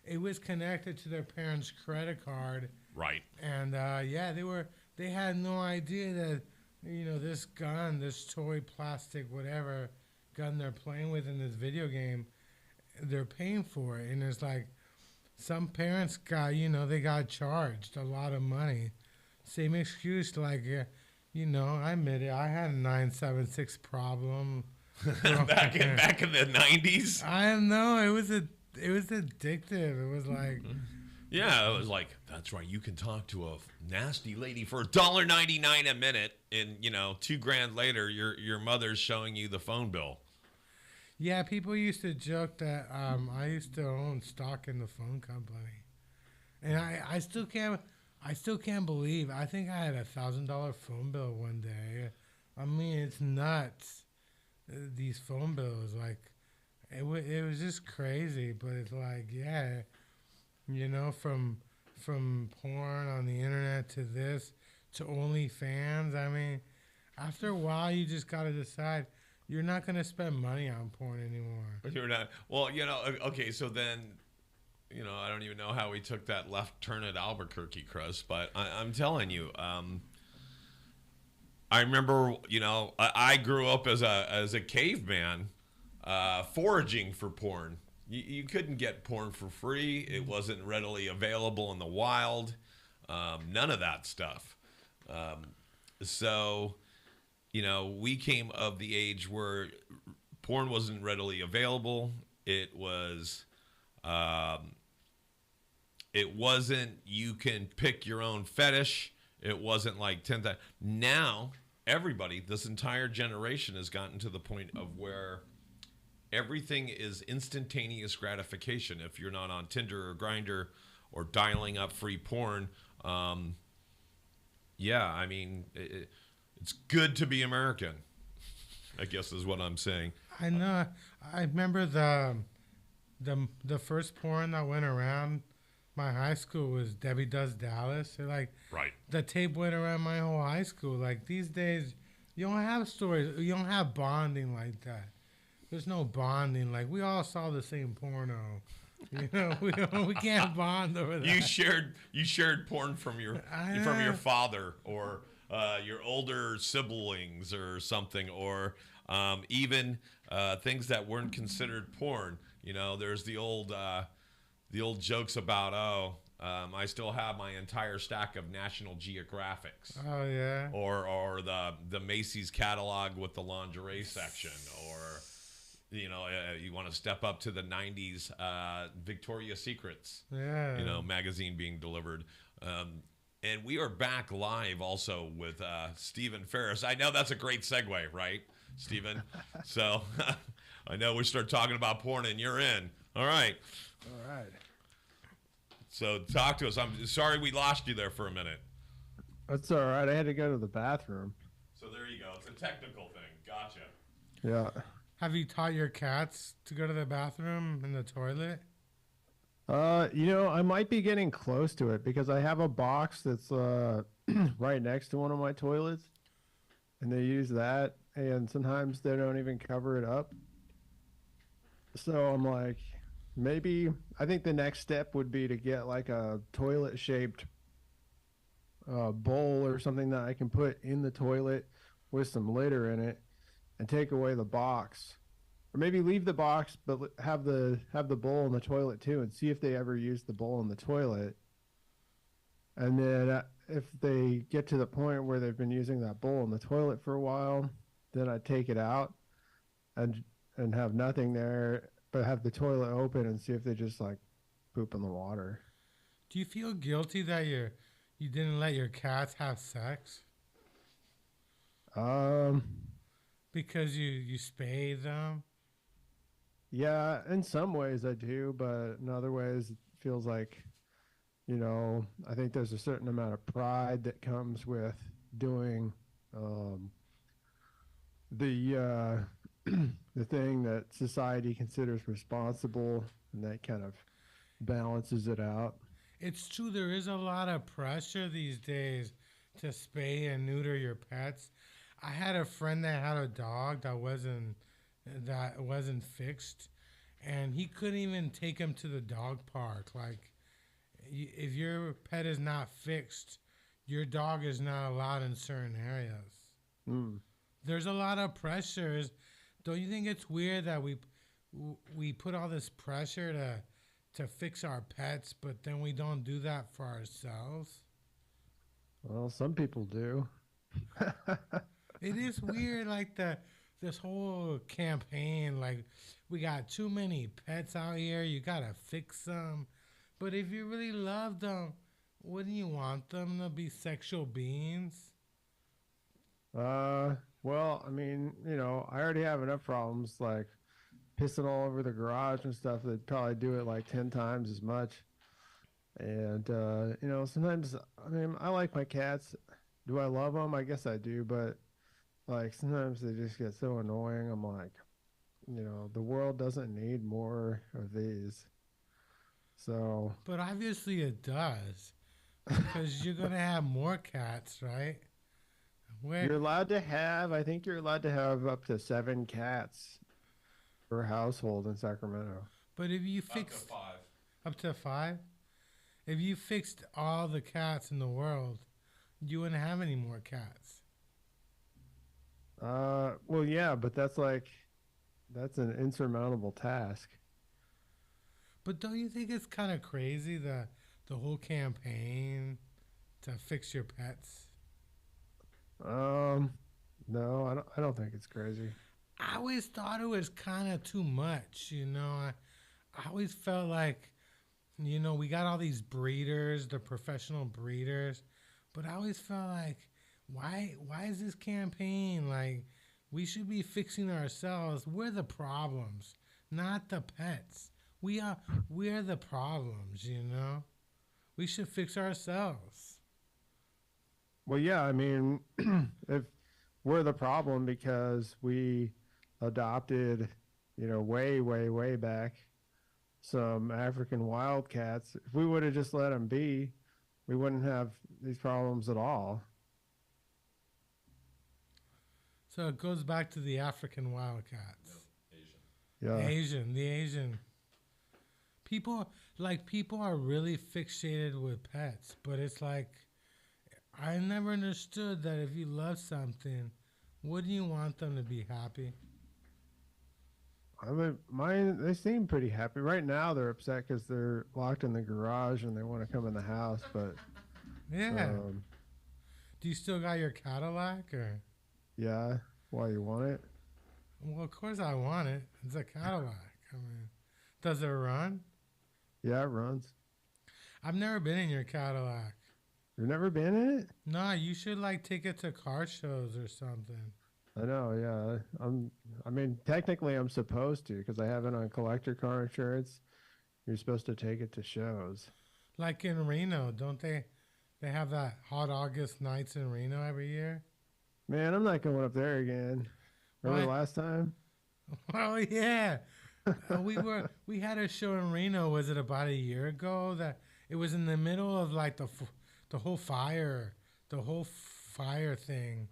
it was connected to their parents' credit card. Right. And yeah, they had no idea that, you know, this gun, this toy plastic whatever gun they're playing with in this video game, they're paying for it. And it's like some parents got, you know, they got charged a lot of money. Same excuse, like, you know, I admit it, I had a 976 problem. back in the 90s. I know, it was addictive. It was like, yeah, it was like, that's right, you can talk to a nasty lady for $1.99 a minute, and you know, $2,000 later your mother's showing you the phone bill. yeah, people used to joke that I used to own stock in the phone company, and I still can't believe, I think I had $1,000 phone bill one day. I mean, it's nuts. These phone bills, like, it was just crazy. But it's like, yeah, you know, from porn on the internet to this to OnlyFans. I mean, after a while, you just got to decide you're not going to spend money on porn anymore. You're not. Well, you know, okay, so then, you know, I don't even know how we took that left turn at Albuquerque, Chris, but I'm telling you, I remember, you know, I grew up as a caveman, foraging for porn. You couldn't get porn for free. It wasn't readily available in the wild. None of that stuff. So, you know, we came of the age where porn wasn't readily available. It was, it wasn't, you can pick your own fetish. It wasn't like 10,000. Now, everybody, this entire generation has gotten to the point of where everything is instantaneous gratification. If you're not on Tinder or Grindr or dialing up free porn, yeah, I mean, it's good to be American, I guess is what I'm saying. I know. I remember the first porn that went around my high school was Debbie Does Dallas. They're like, Right. the tape went around my whole high school. Like these days, you don't have stories. You don't have bonding like that. There's no bonding. Like we all saw the same porno. You know, we can't bond over that. You shared porn from your father or your older siblings or something, or even things that weren't considered porn. You know, there's the old jokes about I still have my entire stack of National Geographics. Oh yeah. Or the Macy's catalog with the lingerie section, or you know, you want to step up to the 90s Victoria's Secrets, Yeah. you know, magazine being delivered. And we are back live also with Stephen Ferris. I know that's a great segue, right, Stephen? So I know we start talking about porn and you're in. All right. All right. So talk to us. I'm sorry we lost you there for a minute. That's all right. I had to go to the bathroom. So there you go. It's a technical thing. Gotcha. Yeah. Have you taught your cats to go to the bathroom and the toilet? You know, I might be getting close to it because I have a box that's right next to one of my toilets, and they use that, and sometimes they don't even cover it up. So I'm like, maybe I think the next step would be to get like a toilet-shaped bowl or something that I can put in the toilet with some litter in it, and take away the box, or maybe leave the box but have the bowl in the toilet too, and see if they ever use the bowl in the toilet. And then if they get to the point where they've been using that bowl in the toilet for a while, then I take it out and have nothing there, but have the toilet open and see if they just like poop in the water. Do you feel guilty that you didn't let your cats have sex because you spayed them? Yeah, in some ways I do, but in other ways it feels like, you know, I think there's a certain amount of pride that comes with doing the the thing that society considers responsible, and that kind of balances it out. It's true. There is a lot of pressure these days to spay and neuter your pets. I had a friend that had a dog that wasn't fixed, and he couldn't even take him to the dog park. Like, if your pet is not fixed, your dog is not allowed in certain areas. Mm. There's a lot of pressures. Don't you think it's weird that we put all this pressure to fix our pets, but then we don't do that for ourselves? Well, some people do. It is weird, like this whole campaign, like we got too many pets out here, you gotta fix them. But if you really love them, wouldn't you want them to be sexual beings? Well, I mean, you know, I already have enough problems like pissing all over the garage and stuff. They'd probably do it like 10 times as much. And, you know, sometimes, I mean, I like my cats. Do I love them? I guess I do. But, like, sometimes they just get so annoying. I'm like, you know, the world doesn't need more of these. So. But obviously it does. Because you're going to have more cats, right? You're allowed to have, I think you're allowed to have up to 7 cats per household in Sacramento. But if you fixed up to 5, if you fixed all the cats in the world, you wouldn't have any more cats. Well, yeah, but that's an insurmountable task. But don't you think it's kind of crazy the whole campaign to fix your pets? No, I don't think it's crazy. I always thought it was kind of too much, you know. I always felt like, you know, we got all these breeders, the professional breeders, but I always felt like, why is this campaign like we should be fixing ourselves? We're the problems, not the pets. We're the problems, you know. We should fix ourselves. Well, yeah, I mean, if we're the problem because we adopted, you know, way, way, way back some African wildcats, if we would have just let them be, we wouldn't have these problems at all. So it goes back to the African wildcats. Asian. Yeah. The Asian. People are really fixated with pets, but it's like, I never understood that if you love something, wouldn't you want them to be happy? I mean, mine, they seem pretty happy. Right now, they're upset because they're locked in the garage and they want to come in the house, but Yeah. Do you still got your Cadillac or? yeah, why you want it? Well, of course I want it. It's a Cadillac. I mean, does it run? Yeah, it runs. I've never been in your Cadillac. You've never been in it? Nah, you should like take it to car shows or something. I know, yeah. I mean, technically I'm supposed to because I have it on collector car insurance. You're supposed to take it to shows. Like in Reno, don't they? They have that hot August nights in Reno every year. Man, I'm not going up there again. Remember What? last time? Oh yeah, we had a show in Reno. Was it about a year ago? That it was in the middle of like the whole fire, thing,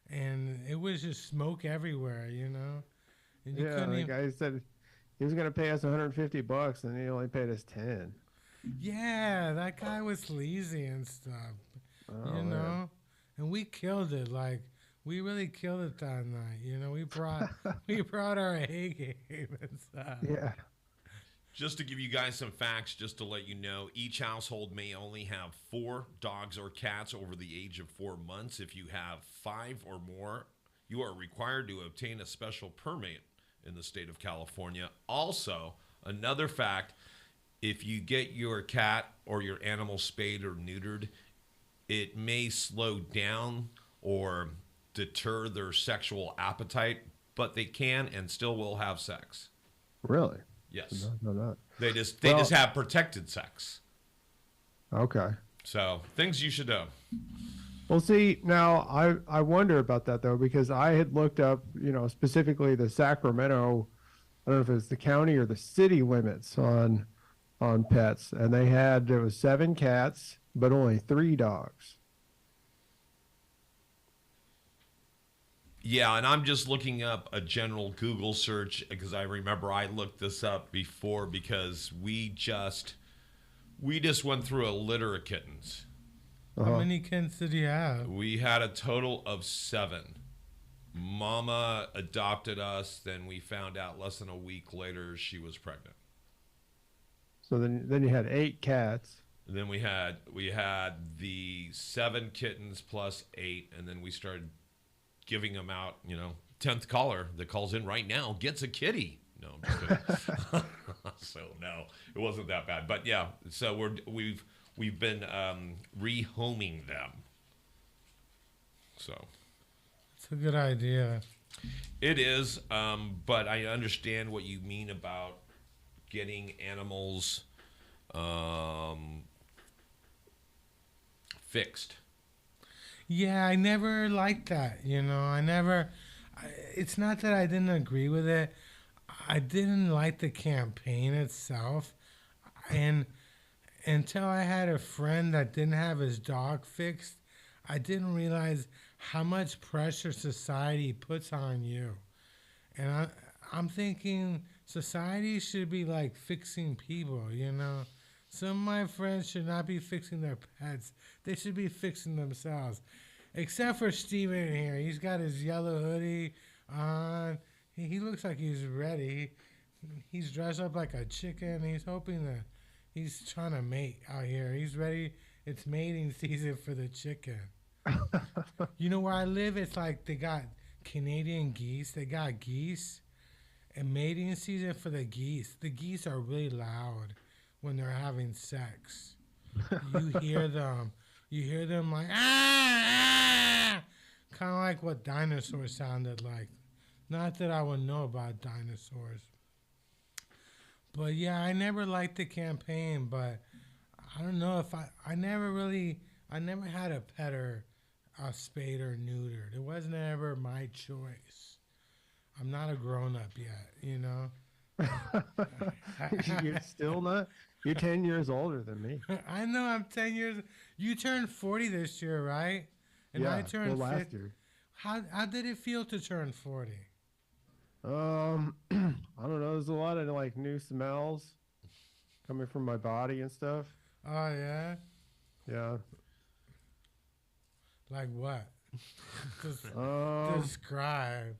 and it was just smoke everywhere, you know. And you Yeah, couldn't the even, guy said he was gonna pay us $150 and he only paid us 10. yeah, that guy was sleazy and stuff, Oh, you man. know. And we killed it. Like we really killed it that night. You know, we brought our A game and stuff. Yeah. Just to give you guys some facts, just to let you know, each household may only have 4 dogs or cats over the age of 4 months. If you have 5 or more, you are required to obtain a special permit in the state of California. Also, another fact, if you get your cat or your animal spayed or neutered, it may slow down or deter their sexual appetite, but they can and still will have sex. Really? Yes. No, no, not. They just Well- have protected sex. Okay. So things you should know. Well, see, now I wonder about that though because I had looked up, you know, specifically the Sacramento, I don't know if it's the county or the city limits on pets, and there was 7 cats but only 3 dogs. Yeah, and I'm just looking up a general Google search because I remember I looked this up before because we just went through a litter of kittens. How many kids did you have? We had a total of 7. Mama adopted us, then we found out less than a week later she was pregnant. So then you had 8 cats. And then we had the 7 kittens plus 8, and then we started giving them out. You know, 10th caller that calls in right now gets a kitty. No, I'm just kidding. So no, it wasn't that bad. But yeah, so we've been rehoming them. So It's a good idea. it is, but I understand what you mean about getting animals fixed. Yeah, I never liked that. You know, it's not that I didn't agree with it. I didn't like the campaign itself. And until I had a friend that didn't have his dog fixed, I didn't realize how much pressure society puts on you. And I'm thinking society should be like fixing people, you know. Some of my friends should not be fixing their pets. They should be fixing themselves. Except for Steven here. He's got his yellow hoodie on. He looks like he's ready. He's dressed up like a chicken. He's hoping that he's trying to mate out here. He's ready. It's mating season for the chicken. You know where I live? It's like they got Canadian geese. They got geese, and mating season for the geese. The geese are really loud when they're having sex. You hear them. You hear them like ah, ah, kind of like what dinosaurs sounded like. Not that I would know about dinosaurs. But yeah, I never liked the campaign, but I don't know if I never had a pet or a spayed or neutered. It wasn't ever my choice. I'm not a grown up yet, you know? You're still not. You're 10 years older than me. I know I'm 10 years. You turned 40 this year, right? And Yeah, I turned well, last 50. year. How did it feel to turn 40? I don't know. There's a lot of like new smells coming from my body and stuff. Oh, yeah? Yeah. Like what? Just Um, describe.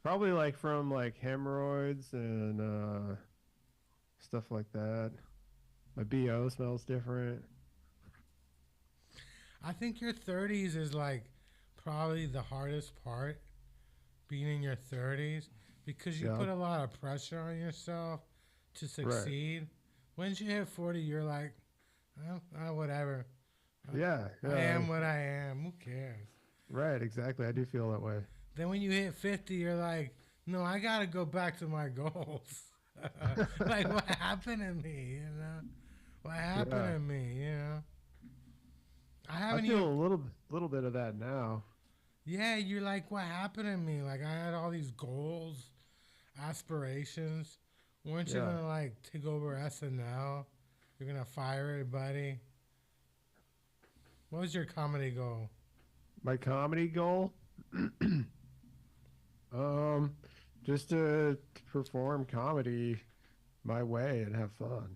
Probably like from like hemorrhoids and stuff like that. My BO smells different. I think your 30s is like probably the hardest part, being in your 30s, because you Yeah. put a lot of pressure on yourself to succeed. Once you hit 40, you're like, whatever. Yeah, I yeah. am what I am. Who cares? Right, exactly. I do feel that way. Then when you hit 50, you're like, no, I got to go back to my goals. Like, what happened to me, you know? What happened Yeah. to me, you know? I I haven't feel even... a little bit of that now. Yeah, you're like, what happened to me? Like, I had all these goals, aspirations. Weren't you Yeah. going to, like, take over SNL? You're going to fire everybody? What was your comedy goal? My comedy goal, just to perform comedy my way and have fun.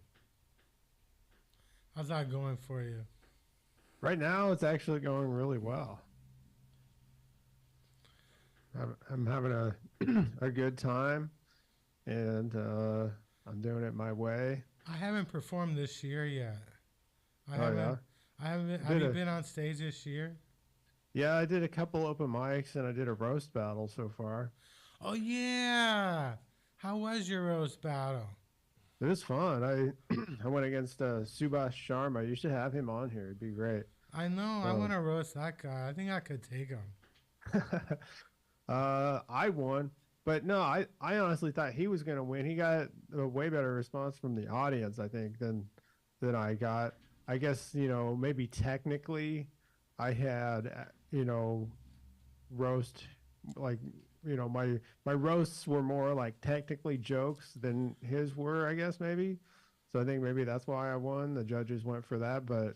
How's that going for you? Right now, it's actually going really well. I'm having a a good time, and I'm doing it my way. I haven't performed this year yet. I Oh, haven't. yeah? I haven't. Have Did you a- been on stage this year? Yeah, I did a couple open mics and I did a roast battle so far. Oh yeah. How was your roast battle? It was fun. I went against Subhash Sharma. You should have him on here. It'd be great. I know. I Oh. want to roast that guy. I think I could take him. I won, but no, I honestly thought he was going to win. He got a way better response from the audience, I think, than I got. I guess, maybe technically I had, roast, like, my roasts were more like technically jokes than his were, I guess, maybe. So I think maybe that's why I won. The judges went for that, but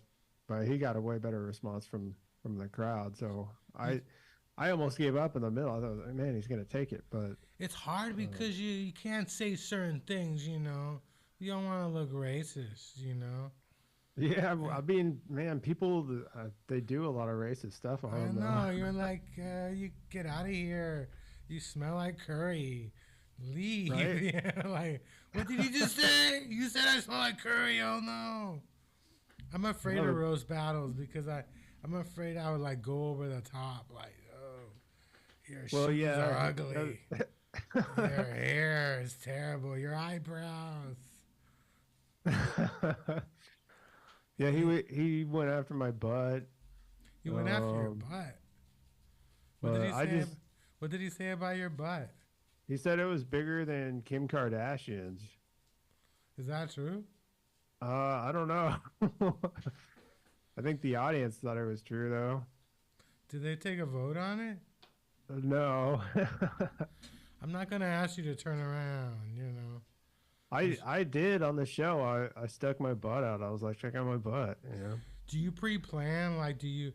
he got a way better response from the crowd. So I almost gave up in the middle. I thought, man, he's gonna take it, but It's hard because you can't say certain things. You know. You don't want to look racist. You know. yeah, I mean, man, people they do a lot of racist stuff. I don't know. You're like, you get out of here. You smell like curry. Leave. Right? Yeah, like, what did you just say? You said I smell like curry. Oh no. I'm afraid No. of roast battles because I'm afraid I would like go over the top. Like, oh, your Well, shoes yeah, are ugly. Your hair is terrible. Your eyebrows. Yeah, he went after my butt. You went after your Um, butt. What did he I say? just What did he say about your butt? he said it was bigger than Kim Kardashian's. Is that true? I don't know. I think the audience thought it was true though. Did they take a vote on it? No. I'm not gonna ask you to turn around. You know. I did on the show. I stuck my butt out. I was like, check out my butt. Do you pre-plan? Like, do you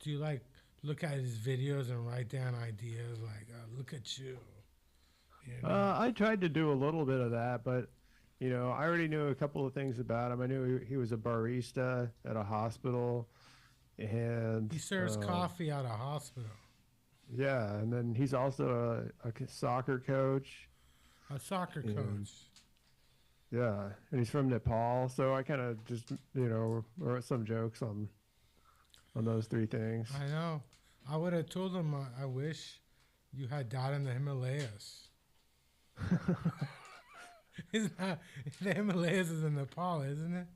like look at his videos and write down ideas? Like, look at you. You know? I tried to do a little bit of that, but I already knew a couple of things about him. I knew he was a barista at a hospital, and He serves coffee at a hospital. yeah, and then he's also a soccer coach. A soccer Yeah. coach. Yeah, and he's from Nepal, so I kind of just wrote some jokes on those three things. I know. I would have told him I wish you had died in the Himalayas. Isn't that, the Himalayas is in Nepal, isn't it?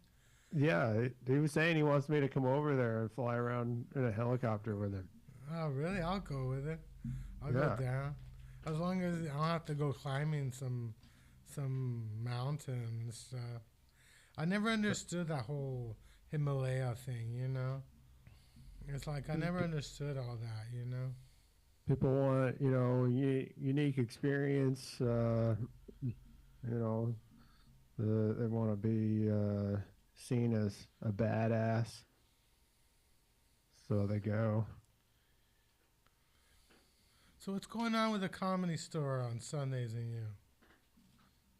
Yeah, he was saying he wants me to come over there and fly around in a helicopter with him. Oh, really? I'll go with it. I'll Yeah. go down. As long as I don't have to go climbing some mountain and stuff. I never understood that whole Himalaya thing, you know? It's like I never understood all that, you know? People want, unique experience. You know, they want to be seen as a badass, so they go. So what's going on with the Comedy Store on Sundays and you?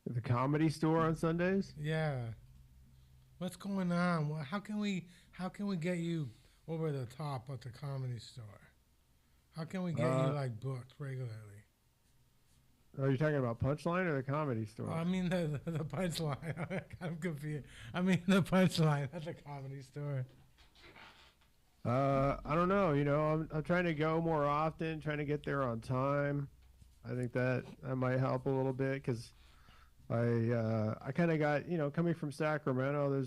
The Comedy Store on Sundays. Yeah. What's going on? How can we get you over the top at the Comedy Store? How can we get you like booked regularly? Are you talking about Punchline or the Comedy Store? I mean the punchline. I'm confused. I mean the punchline at the Comedy Store. I don't know. I'm trying to go more often, trying to get there on time. I think that might help a little bit because I kind of got, coming from Sacramento,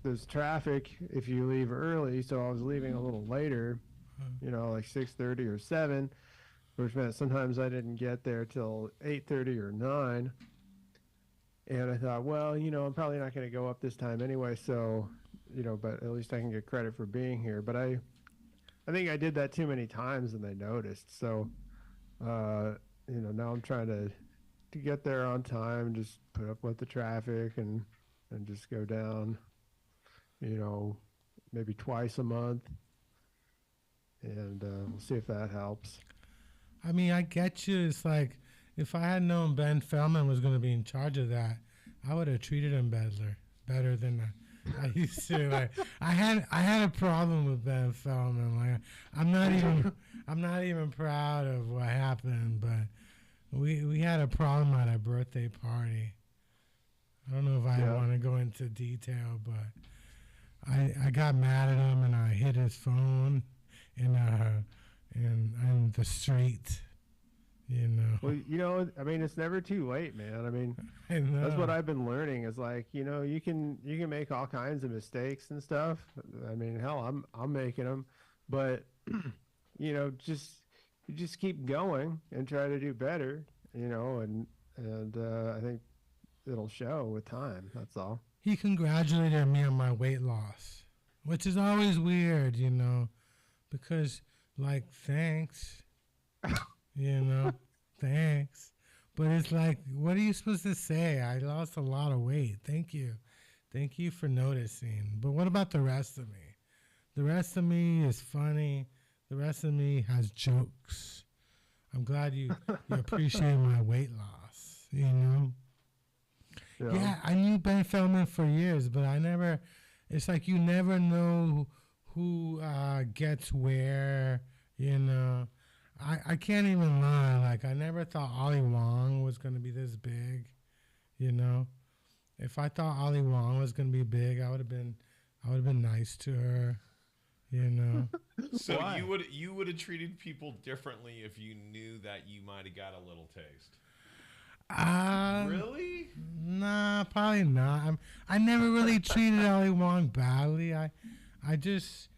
there's traffic if you leave early, so I was leaving a little later, like 6:30 or 7, which meant sometimes I didn't get there till 8:30 or 9. And I thought, well, I'm probably not going to go up this time anyway, so, but at least I can get credit for being here. But I think I did that too many times and they noticed. So, now I'm trying to get there on time, just put up with the traffic and just go down, maybe twice a month. And we'll see if that helps. I mean, I get you. It's like if I had known Ben Feldman was going to be in charge of that, I would have treated him better than I used to. Like I had a problem with Ben Feldman. Like I'm not even proud of what happened, but we had a problem at a birthday party. I don't know if I want to go into detail, but I got mad at him and I hit his phone in the street. Well, I mean, it's never too late, man. I mean, that's what I've been learning is like, you can make all kinds of mistakes and stuff. I mean, hell, I'm making them, but just keep going and try to do better, and I think it'll show with time. That's all. He congratulated me on my weight loss, which is always weird, because like, thanks. Thanks. But it's like, what are you supposed to say? I lost a lot of weight. Thank you. Thank you for noticing. But what about the rest of me? The rest of me is funny. The rest of me has jokes. I'm glad you appreciate my weight loss, Yeah, I knew Ben Feldman for years, but it's like you never know who gets where, I can't even lie. Like, I never thought Ali Wong was going to be this big, If I thought Ali Wong was going to be big, I would have been nice to her, So Why? you would have treated people differently if you knew that you might have got a little taste. Really? Nah, probably not. I never really treated Ali Wong badly. I just...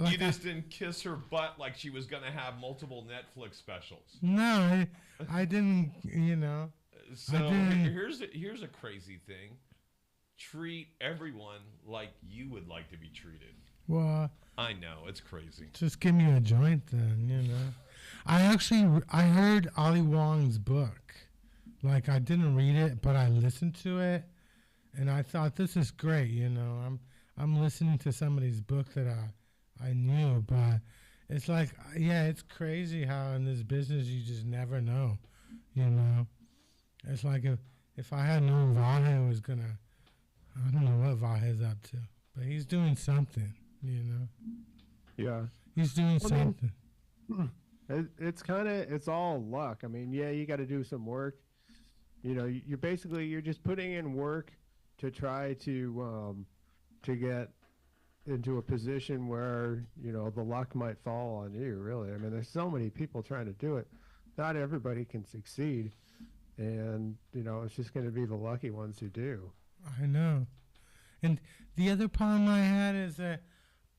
You just didn't kiss her butt like she was going to have multiple Netflix specials. No, I didn't, So here's a crazy thing. Treat everyone like you would like to be treated. Well... I know, it's crazy. Just give me a joint then, I heard Ali Wong's book. Like, I didn't read it, but I listened to it, and I thought, this is great, I'm listening to somebody's book that I knew, but it's like, yeah, it's crazy how in this business you just never know, It's like if I had known Vahe was gonna, I don't know what Vahe's up to, but he's doing something, Yeah. He's doing something. It's all luck. I mean, yeah, you got to do some work. You're just putting in work to try to get into a position where, the luck might fall on you, really. I mean, there's so many people trying to do it. not everybody can succeed, and it's just going to be the lucky ones who do. I know. And the other problem I had is that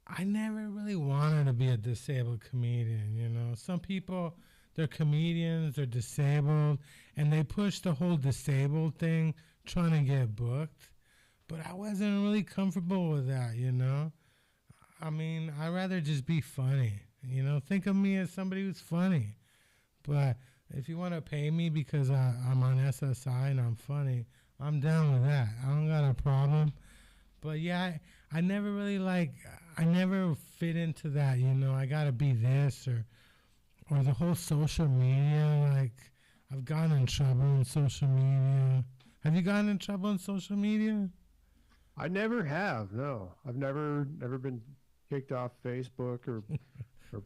I never really wanted to be a disabled comedian. Some people, they're comedians, they're disabled, and they push the whole disabled thing, trying to get booked. But I wasn't really comfortable with that. I mean, I'd rather just be funny. Think of me as somebody who's funny. But if you want to pay me because I'm on SSI and I'm funny, I'm down with that. I don't got a problem. But yeah, I never really I never fit into that, I got to be this or the whole social media. I've gotten in trouble in social media. Have you gotten in trouble in social media? I never have. No, I've never been kicked off Facebook or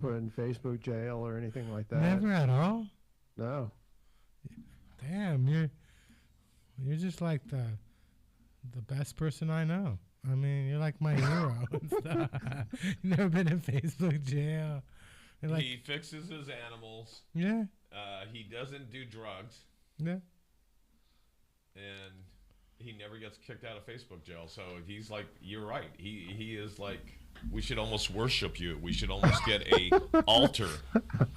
put in Facebook jail or anything like that. Never at all? No. Damn, you're just like the best person I know. I mean, you're like my hero and stuff. You never been in Facebook jail. He fixes his animals. Yeah. He doesn't do drugs. Yeah. And he never gets kicked out of Facebook jail. So he's like, you're right. He is like, we should almost worship you. We should almost get a altar.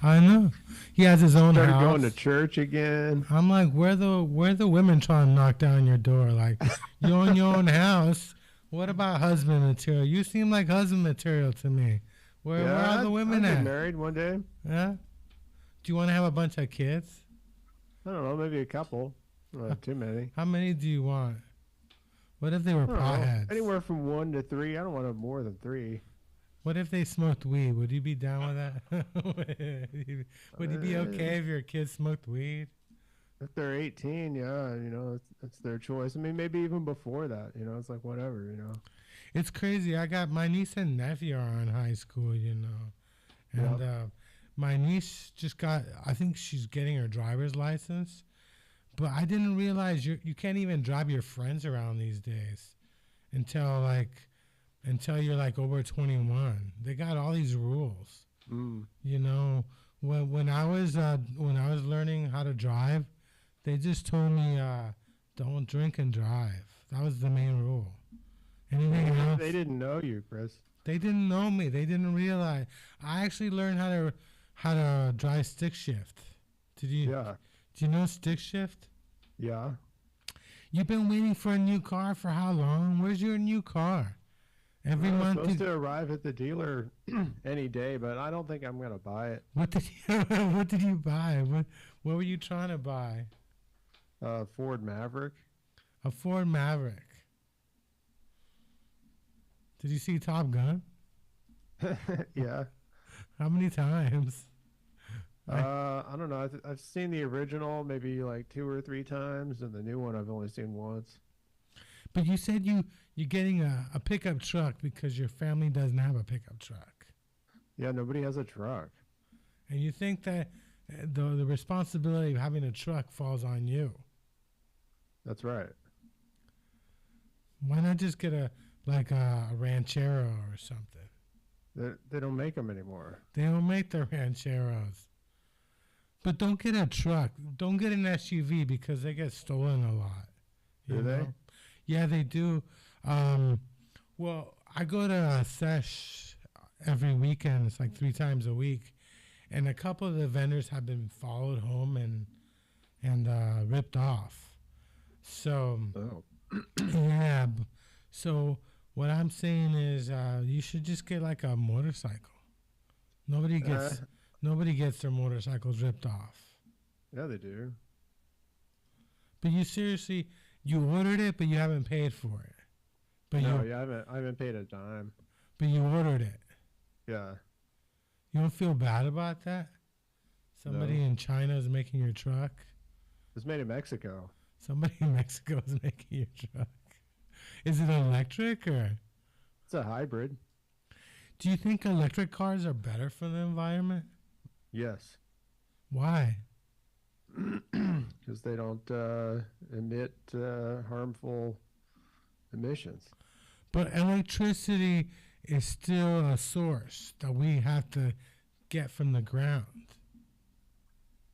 I know. He has his own Started house. going to church again. I'm like, where the women trying to knock down your door? Like, you own your own house. What about husband material? You seem like husband material to me. Where are the women I'll at? get married one day. Yeah. Do you want to have a bunch of kids? I don't know, maybe a couple. Not too many. How many do you want? What if they were potheads? Anywhere from 1 to 3. I don't want to have more than 3. What if they smoked weed? Would you be down with that? Would you be okay if your kids smoked weed? If they're 18, yeah, it's their choice. I mean, maybe even before that, it's like whatever, It's crazy. I got my niece and nephew are in high school, and my niece just got, I think she's getting her driver's license, but I didn't realize you can't even drive your friends around these days until you're like over 21. They got all these rules. Mm. When I was learning how to drive, they just told me don't drink and drive. That was the main rule. Anything else? They didn't know you, Chris. They didn't know me. They didn't realize. I actually learned how to drive stick shift. Did you? Yeah. Do you know stick shift? Yeah. You've been waiting for a new car for how long? Where's your new car? Every month. It's supposed to arrive at the dealer any day, but I don't think I'm gonna buy it. What did you buy? What were you trying to buy? Ford Maverick. A Ford Maverick. Did you see Top Gun? Yeah. How many times? I don't know. I've seen the original maybe like 2 or 3 times, and the new one I've only seen once. But you said you're getting a pickup truck because your family doesn't have a pickup truck. Yeah, nobody has a truck. And you think that the responsibility of having a truck falls on you. That's right. Why not just get a Ranchero or something? They don't make them anymore. They don't make the Rancheros. But don't get a truck. Don't get an SUV because they get stolen a lot. Do they? Yeah, they do. Well, I go to Sesh every weekend. It's like 3 times a week. And a couple of the vendors have been followed home and ripped off. So, yeah. So what I'm saying is you should just get like a motorcycle. Nobody gets their motorcycles ripped off. Yeah, they do. But you ordered it, but you haven't paid for it. But I haven't paid a dime. But you ordered it. Yeah. You don't feel bad about that? Somebody in China is making your truck? It's made in Mexico. Somebody in Mexico is making your truck. Is it electric or? It's a hybrid. Do you think electric cars are better for the environment? Yes. Why? Because they don't emit harmful emissions. But electricity is still a source that we have to get from the ground.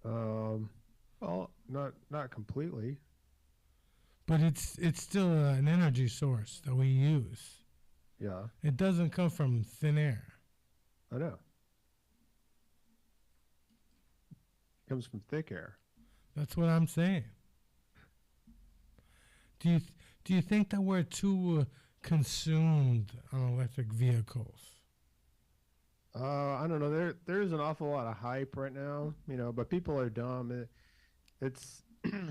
Well, not completely. But it's still an energy source that we use. Yeah, It doesn't come from thin air. I know. Comes from thick air. That's what I'm saying. Do you do you think that we're too consumed on electric vehicles? I don't know. There's an awful lot of hype right now, but people are dumb. It's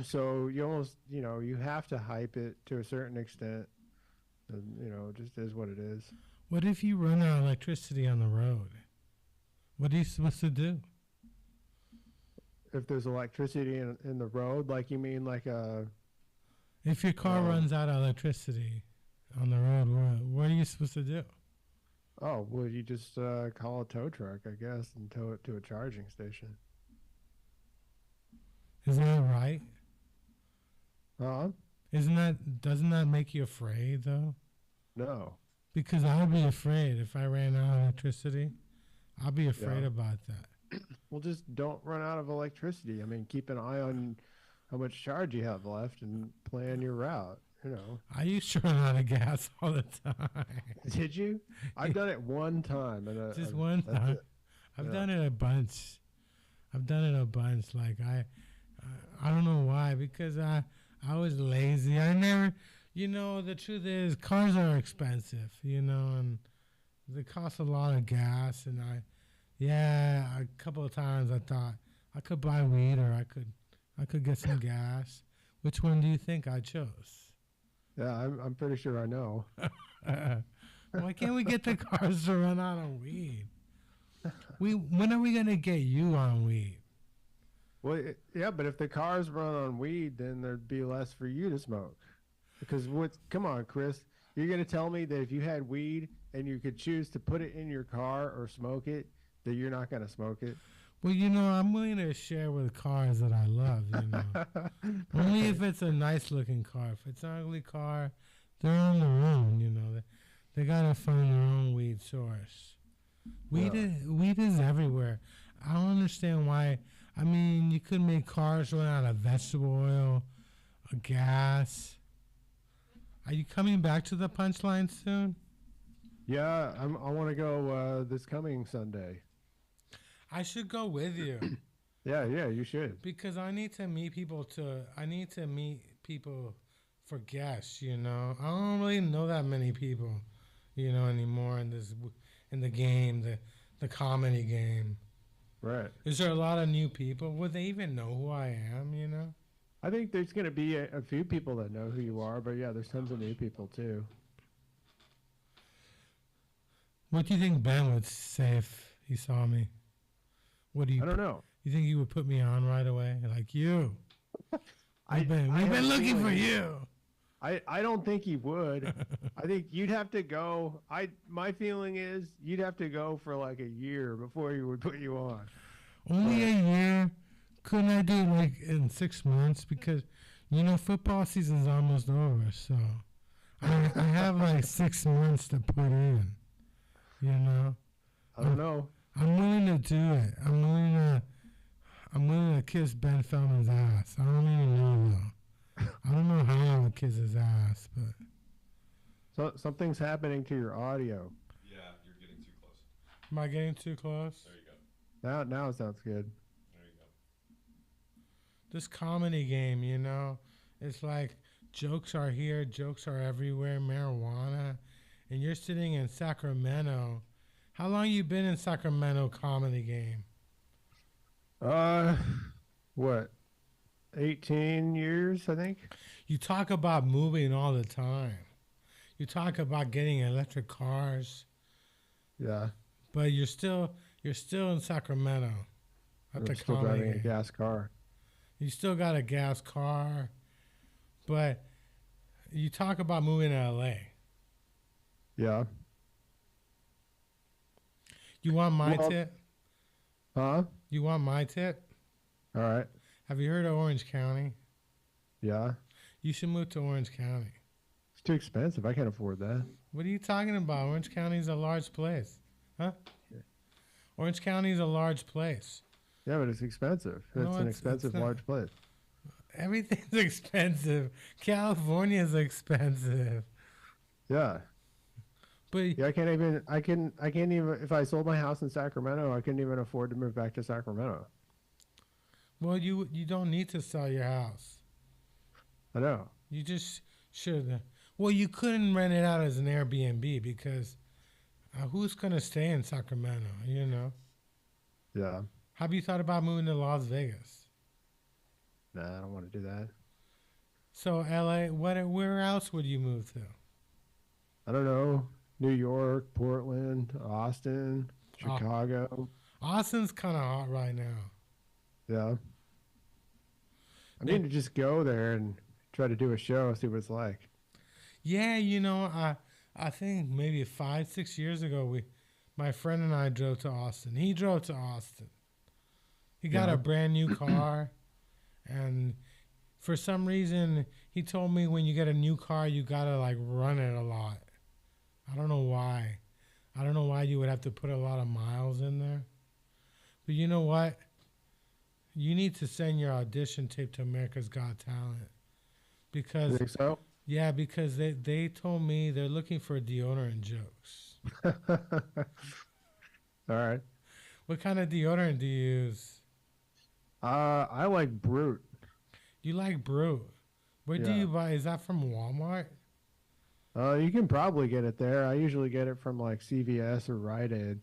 so you almost, you have to hype it to a certain extent. And, it just is what it is. What if you run out of electricity on the road? What are you supposed to do? If there's electricity in the road, like you mean like a If your car runs out of electricity on the road, what are you supposed to do? oh, well, you just call a tow truck, I guess, and tow it to a charging station. Isn't that right? Uh-huh. Doesn't that make you afraid though? No. Because I would be afraid if I ran out of electricity. I'd be afraid Yeah. about that. Well, just don't run out of electricity. I mean, keep an eye on how much charge you have left and plan your route. I used to run out of gas all the time. Did you? I've done it one time. And Just one time. it. I've Yeah. done it a bunch. Like I don't know why. Because I was lazy. I never. The truth is, cars are expensive. And they cost a lot of gas. And a couple of times I thought I could buy weed or I could get some gas. Which one do you think I chose? Yeah, I'm pretty sure I know. Why can't we get the cars to run out of weed? When are we gonna get you on weed? Well, yeah, but if the cars run on weed, then there'd be less for you to smoke. Because come on, Chris, you're gonna tell me that if you had weed and you could choose to put it in your car or smoke it, that you're not gonna smoke it? Well, I'm willing to share with cars that I love. Only if it's a nice looking car. If it's an ugly car, they're on their own. They gotta find their own weed source. Weed is everywhere. I don't understand why. I mean, you could make cars run out of vegetable oil, gas. Are you coming back to the punchline soon? Yeah, I want to go this coming Sunday. I should go with you Yeah, you should. because I need to meet people for guests. I don't really know that many people, anymore in the game, the comedy game. Right. Is there a lot of new people? Would they even know who I am? I think there's going to be a few people that know who you are, but yeah, there's tons of new people too. What do you think Ben would say if he saw me? What do you? I don't know. You think he would put me on right away? Like you? We've been have a looking for feeling- you. I don't think he would. I think you'd have to go. My feeling is you'd have to go for like a year before he would put you on. Only a year? Couldn't I do it like in 6 months? Because football season's almost over, so I have like 6 months to put in. I don't know. I'm willing to do it. I'm willing to kiss Ben Feldman's ass. I don't even know though. I don't know how I would kiss his ass, but So something's happening to your audio. Yeah, you're getting too close. am I getting too close? There you go. Now it sounds good. There you go. This comedy game, it's like jokes are here, jokes are everywhere, marijuana, and you're sitting in Sacramento. How long you been in Sacramento comedy game? What? 18 years, I think. You talk about moving all the time. You talk about getting electric cars, Yeah. but you're still in Sacramento at I'm the still comedy driving a game. gas car. You still got a gas car, but you talk about moving to LA. Yeah. You want my Well- tip? Huh? You want my tip? All right. Have you heard of Orange County? Yeah. You should move to Orange County. It's too expensive. I can't afford that. What are you talking about? Orange County is a large place. Huh? Yeah. Orange County is a large place. Yeah, but it's expensive. No, It's an it's expensive not. large place. Everything's expensive. California's expensive. Yeah. But Yeah, I can't even, if I sold my house in Sacramento, I couldn't even afford to move back to Sacramento. well, you don't need to sell your house. I know. You just should. Well, you couldn't rent it out as an Airbnb because who's gonna stay in Sacramento? You know. Yeah. Have you thought about moving to Las Vegas? Nah, I don't want to do that. So LA, where else would you move to? I don't know. New York, Portland, Austin, Uh, Chicago. Austin's kind of hot right now. Yeah. I Yeah. need to just go there and try to do a show, see what it's like. Yeah, I think maybe 5, 6 years ago, my friend and I drove to Austin. He drove to Austin. He got Yeah. a brand new car, and for some reason, he told me when you get a new car, you gotta like run it a lot. I don't know why. I don't know why you would have to put a lot of miles in there. But you know what? You need to send your audition tape to America's Got Talent. You Because, think so? yeah, because they told me they're looking for deodorant jokes. All right. What kind of deodorant do you use? I like Brute. You like Brute. Where do Yeah. you buy? Is that from Walmart? You can probably get it there. I usually get it from like CVS or Rite Aid.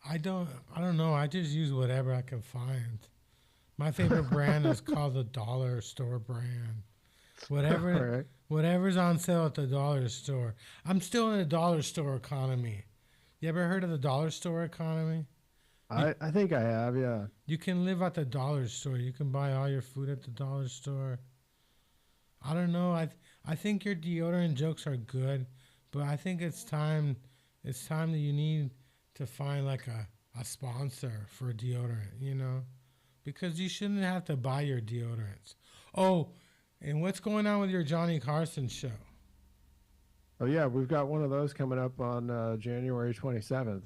I don't know. I just use whatever I can find. My favorite brand is called the dollar store brand. All Whatever right. whatever's on sale at the dollar store. I'm still in the dollar store economy. You ever heard of the dollar store economy? I think I have, yeah. You can live at the dollar store. You can buy all your food at the dollar store. I don't know. I think your deodorant jokes are good, but I think it's time that you need to find like a sponsor for deodorant, you know? Because you shouldn't have to buy your deodorants. Oh, and what's going on with your Johnny Carson show? Oh yeah, we've got one of those coming up on January 27th.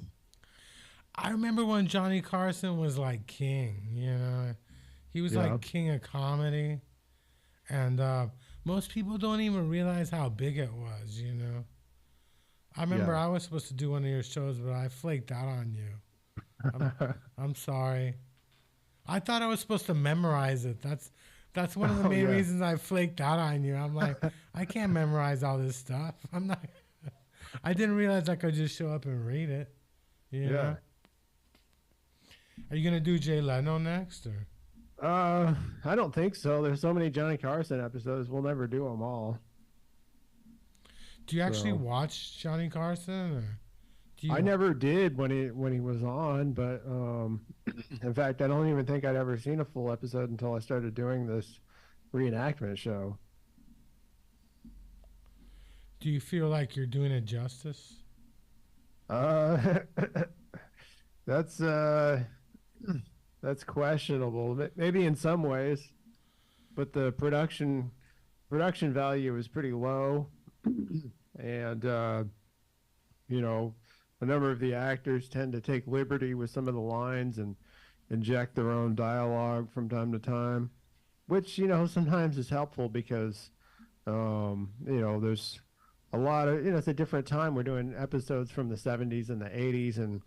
I remember when Johnny Carson was like king, you know? He was Yeah. like king of comedy. And most people don't even realize how big it was, you know? I remember Yeah. I was supposed to do one of your shows, but I flaked out on you. I'm sorry. I thought I was supposed to memorize it. That's one of the Oh, main yeah. reasons I flaked out on you. I'm like, I can't memorize all this stuff. I'm not. I didn't realize I could just show up and read it. You Yeah. know? Are you gonna do Jay Leno next, or I don't think so. There's so many Johnny Carson episodes. We'll never do them all. do you actually So- watch Johnny Carson? Or do you? I never did when he was on, but in fact, I don't even think I'd ever seen a full episode until I started doing this reenactment show. Do you feel like you're doing it justice? Uh, that's that's questionable. Maybe in some ways, but the production value is pretty low, and you know, a number of the actors tend to take liberty with some of the lines and inject their own dialogue from time to time, which sometimes is helpful because there's a lot of it's a different time. We're doing episodes from the 70s and the 80s, and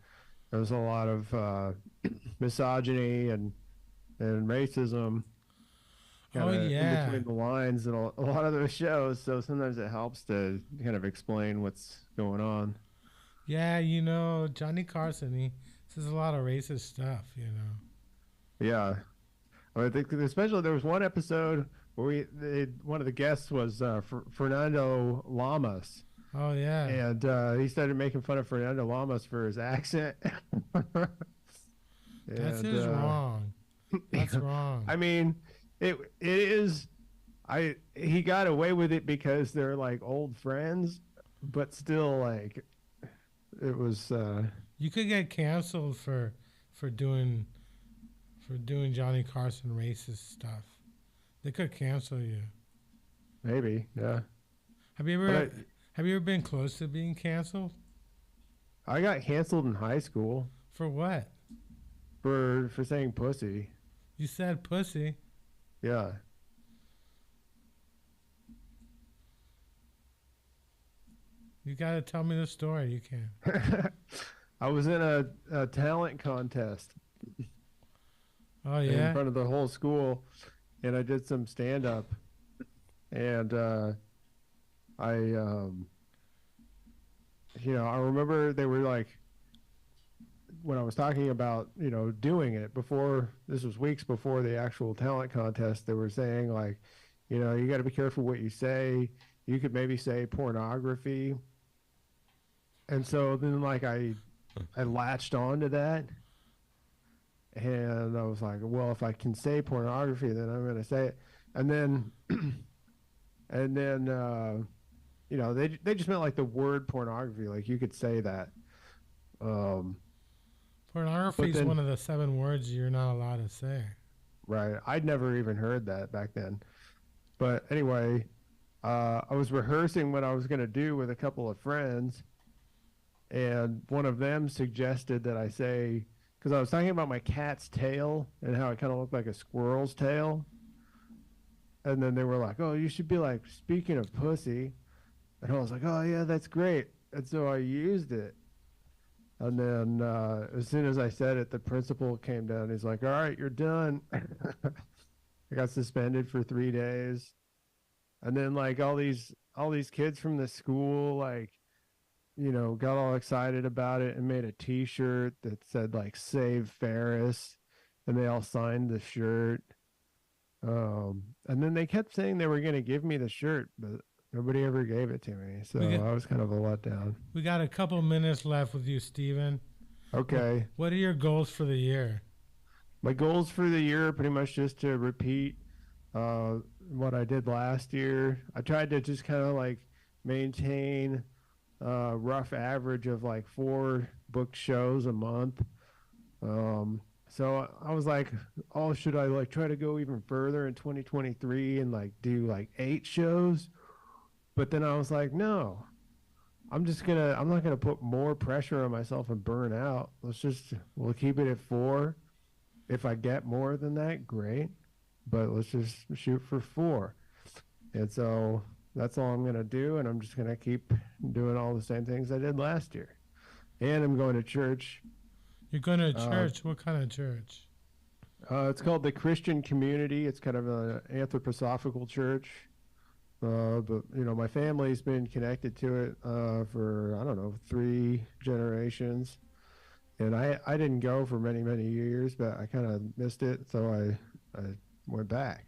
there's a lot of misogyny and racism Oh kinda yeah. in between the lines in a lot of those shows. So sometimes it helps to kind of explain what's going on. Yeah, Johnny Carson, he says a lot of racist stuff, Yeah, I think especially there was one episode where one of the guests was Fernando Lamas, Oh, yeah. and he started making fun of Fernando Lamas for his accent. That's And, just wrong. That's wrong. I mean, it is. He got away with it because they're like old friends, but still, like, it was. You could get canceled for doing Johnny Carson racist stuff. They could cancel you. Maybe, yeah. Have you But ever have you ever been close to being canceled? I got canceled in high school. For what? for saying pussy. You said pussy. Yeah. You gotta tell me the story. You can. I was in a talent contest Oh in yeah. front of the whole school, and I did some stand up, and I I remember they were like, when I was talking about doing it before, this was weeks before the actual talent contest, they were saying like, you got to be careful what you say. You could maybe say pornography. And so then like I latched on to that, and I was like, well, if I can say pornography, then I'm going to say it. And then and then they just meant like the word pornography, like you could say that. Pornography But is then, one of the 7 words you're not allowed to say. right, I'd never even heard that back then. But anyway, I was rehearsing what I was going to do with a couple of friends, and one of them suggested that I say, because I was talking about my cat's tail and how it kind of looked like a squirrel's tail. And then they were like, oh, you should be like, speaking of pussy. And I was like, oh, yeah, that's great. And so I used it. And then as soon as I said it, the principal came down. He's like, all right, you're done. I got suspended for 3 days. And then like all these kids from the school, like, got all excited about it and made a T-shirt that said like "Save Ferris," and they all signed the shirt. And then they kept saying they were going to give me the shirt, but nobody ever gave it to me. So I was kind of a letdown. We got a couple minutes left with you, Steven. Okay. What are your goals for the year? My goals for the year are pretty much just to repeat what I did last year. I tried to just kind of like maintain a rough average of like 4 booked shows a month. So I was like, oh, should I like try to go even further in 2023 and like do like 8 shows? But then I was like, no, I'm not gonna put more pressure on myself and burn out. We'll keep it at 4. If I get more than that, great. But let's just shoot for 4. And so that's all I'm gonna do, and I'm just gonna keep doing all the same things I did last year. And I'm going to church. You're going to church? What kind of church? It's called the Christian Community. It's kind of an anthroposophical church. But my family's been connected to it for, I don't know, 3 generations. And I didn't go for many, many years, but I kind of missed it, so I went back.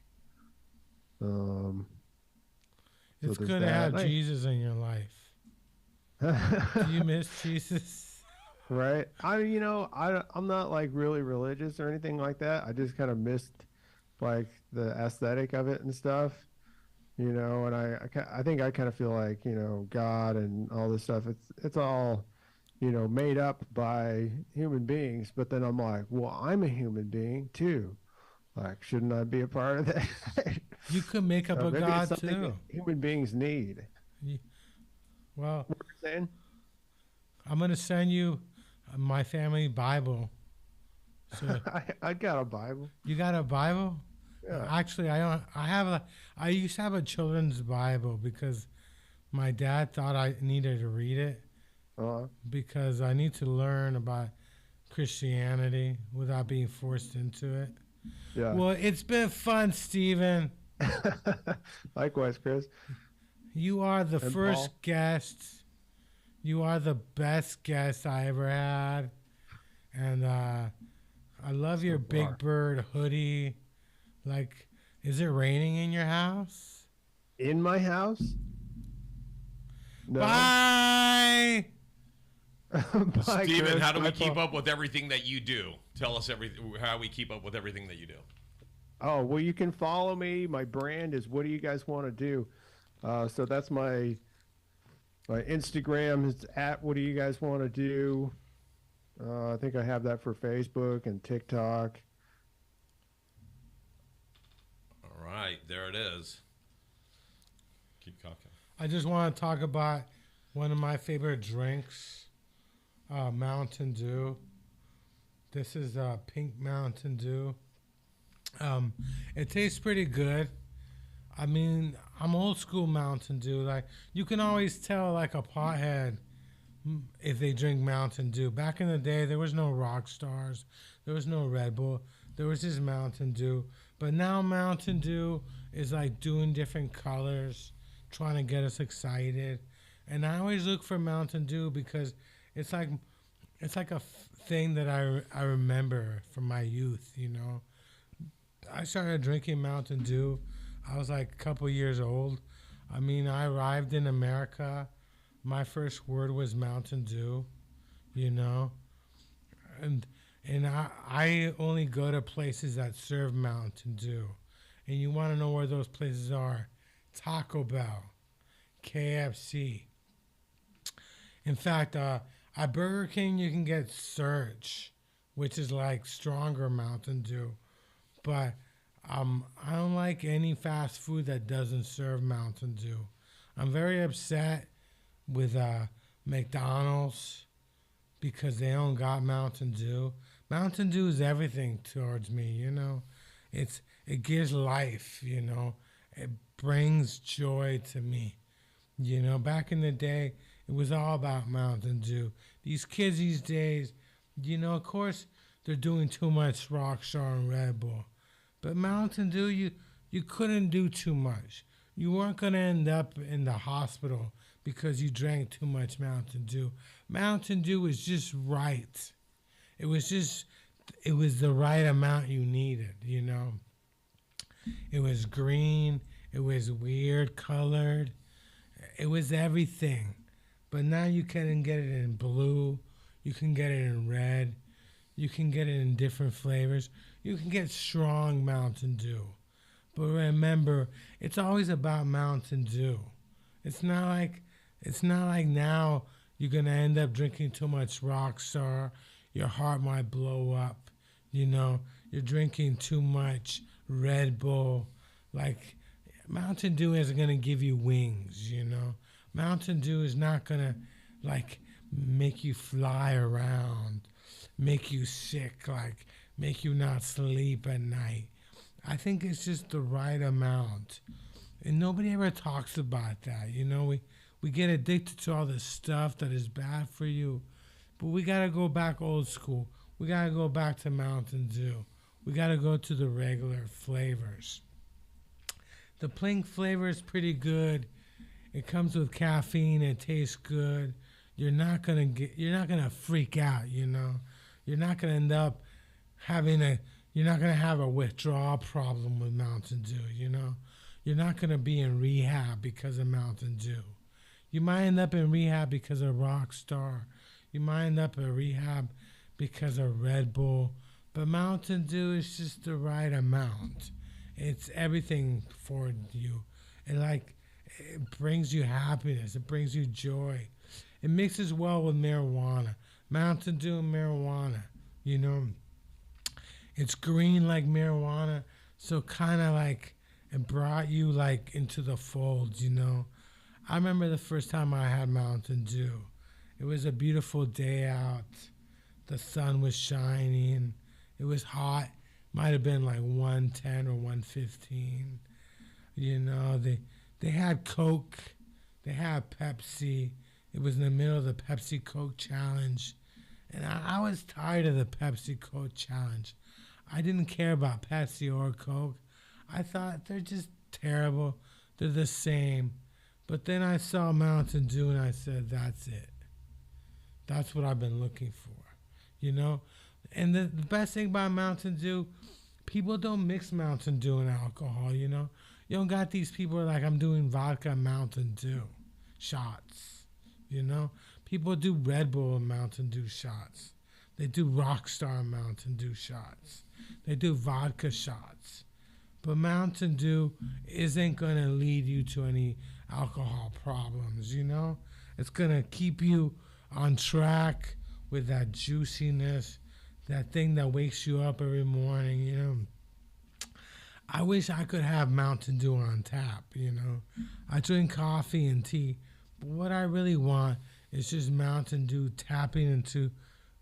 It's good to have Jesus in your life. Do you miss Jesus? Right. I'm not like really religious or anything like that. I just kind of missed like the aesthetic of it and stuff, and I think I kind of feel like, God and all this stuff, it's all, made up by human beings. But then I'm like, well, I'm a human being too. Like, shouldn't I be a part of that? You could make up a God too. Human beings need. Well, what are you saying? I'm going to send you my family Bible. So I got a Bible. You got a Bible? Yeah. Actually, I don't. I used to have a children's Bible because my dad thought I needed to read it because I need to learn about Christianity without being forced into it. Yeah. Well, it's been fun, Steven. Likewise, Chris. You are the And first Paul. guest. You are the best guest I ever had. And I love your Big Bird hoodie. Like, is it raining in your house? In my house? No. Bye! Bye, Steven, Chris. how do we Bye, keep Paul. up with everything that you do? Tell us how we keep up with everything that you do. Oh, well, you can follow me. My brand is What Do You Guys Want to Do? So that's my Instagram is at What Do You Guys Want to Do? I think I have that for Facebook and TikTok. All right, there it is. Keep talking. I just want to talk about one of my favorite drinks, Mountain Dew. This is Pink Mountain Dew. It tastes pretty good. I mean, I'm old school Mountain Dew. Like, you can always tell, like, a pothead if they drink Mountain Dew. Back in the day, there was no Rock Stars. There was no Red Bull. There was just Mountain Dew. But now Mountain Dew is, like, doing different colors, trying to get us excited. And I always look for Mountain Dew because it's like a thing that I remember from my youth, you know. I started drinking Mountain Dew. I was like a couple years old. I mean, I arrived in America. My first word was Mountain Dew, you know. And I only go to places that serve Mountain Dew. And you want to know where those places are? Taco Bell, KFC. In fact, at Burger King, you can get Surge, which is like stronger Mountain Dew. But I don't like any fast food that doesn't serve Mountain Dew. I'm very upset with McDonald's because they don't got Mountain Dew. Mountain Dew is everything towards me, you know. It gives life, you know. It brings joy to me. You know, back in the day, it was all about Mountain Dew. These kids these days, you know, of course, they're doing too much Rockstar and Red Bull. But Mountain Dew, you couldn't do too much. You weren't going to end up in the hospital because you drank too much Mountain Dew. Mountain Dew was just right. It was the right amount you needed, you know. It was green. It was weird colored. It was everything. But now you can get it in blue. You can get it in red. You can get it in different flavors. You can get strong Mountain Dew. But remember, it's always about Mountain Dew. It's not like now you're going to end up drinking too much Rockstar. Your heart might blow up. You know, you're drinking too much Red Bull. Like, Mountain Dew isn't going to give you wings, you know. Mountain Dew is not going to, like, make you fly around, make you sick, like, make you not sleep at night. I think it's just the right amount. And nobody ever talks about that, you know. We get addicted to all this stuff that is bad for you. But we got to go back old school. We got to go back to Mountain Dew. We got to go to the regular flavors. The pink flavor is pretty good. It comes with caffeine. It tastes good. You're not gonna freak out, you know. You're not gonna end up you're not gonna have a withdrawal problem with Mountain Dew, you know. You're not gonna be in rehab because of Mountain Dew. You might end up in rehab because of Rockstar. You might end up in rehab because of Red Bull. But Mountain Dew is just the right amount. It's everything for you. It brings you happiness. It brings you joy. It mixes well with marijuana. Mountain Dew and marijuana, you know. It's green like marijuana, so kind of like it brought you like into the fold, you know. I remember the first time I had Mountain Dew. It was a beautiful day out. The sun was shining. It was hot. Might have been like 110 or 115. You know, they had Coke. They had Pepsi. It was in the middle of the Pepsi Coke challenge. And I was tired of the Pepsi Coke challenge. I didn't care about Pepsi or Coke. I thought they're just terrible. They're the same. But then I saw Mountain Dew and I said, that's it. That's what I've been looking for, you know? And the best thing about Mountain Dew, people don't mix Mountain Dew and alcohol, you know? You don't got these people like, I'm doing vodka Mountain Dew shots, you know? People do Red Bull and Mountain Dew shots. They do Rockstar Mountain Dew shots. They do vodka shots. But Mountain Dew isn't going to lead you to any alcohol problems, you know? It's going to keep you on track with that juiciness, that thing that wakes you up every morning, you know? I wish I could have Mountain Dew on tap, you know? I drink coffee and tea, but what I really want is just Mountain Dew tapping into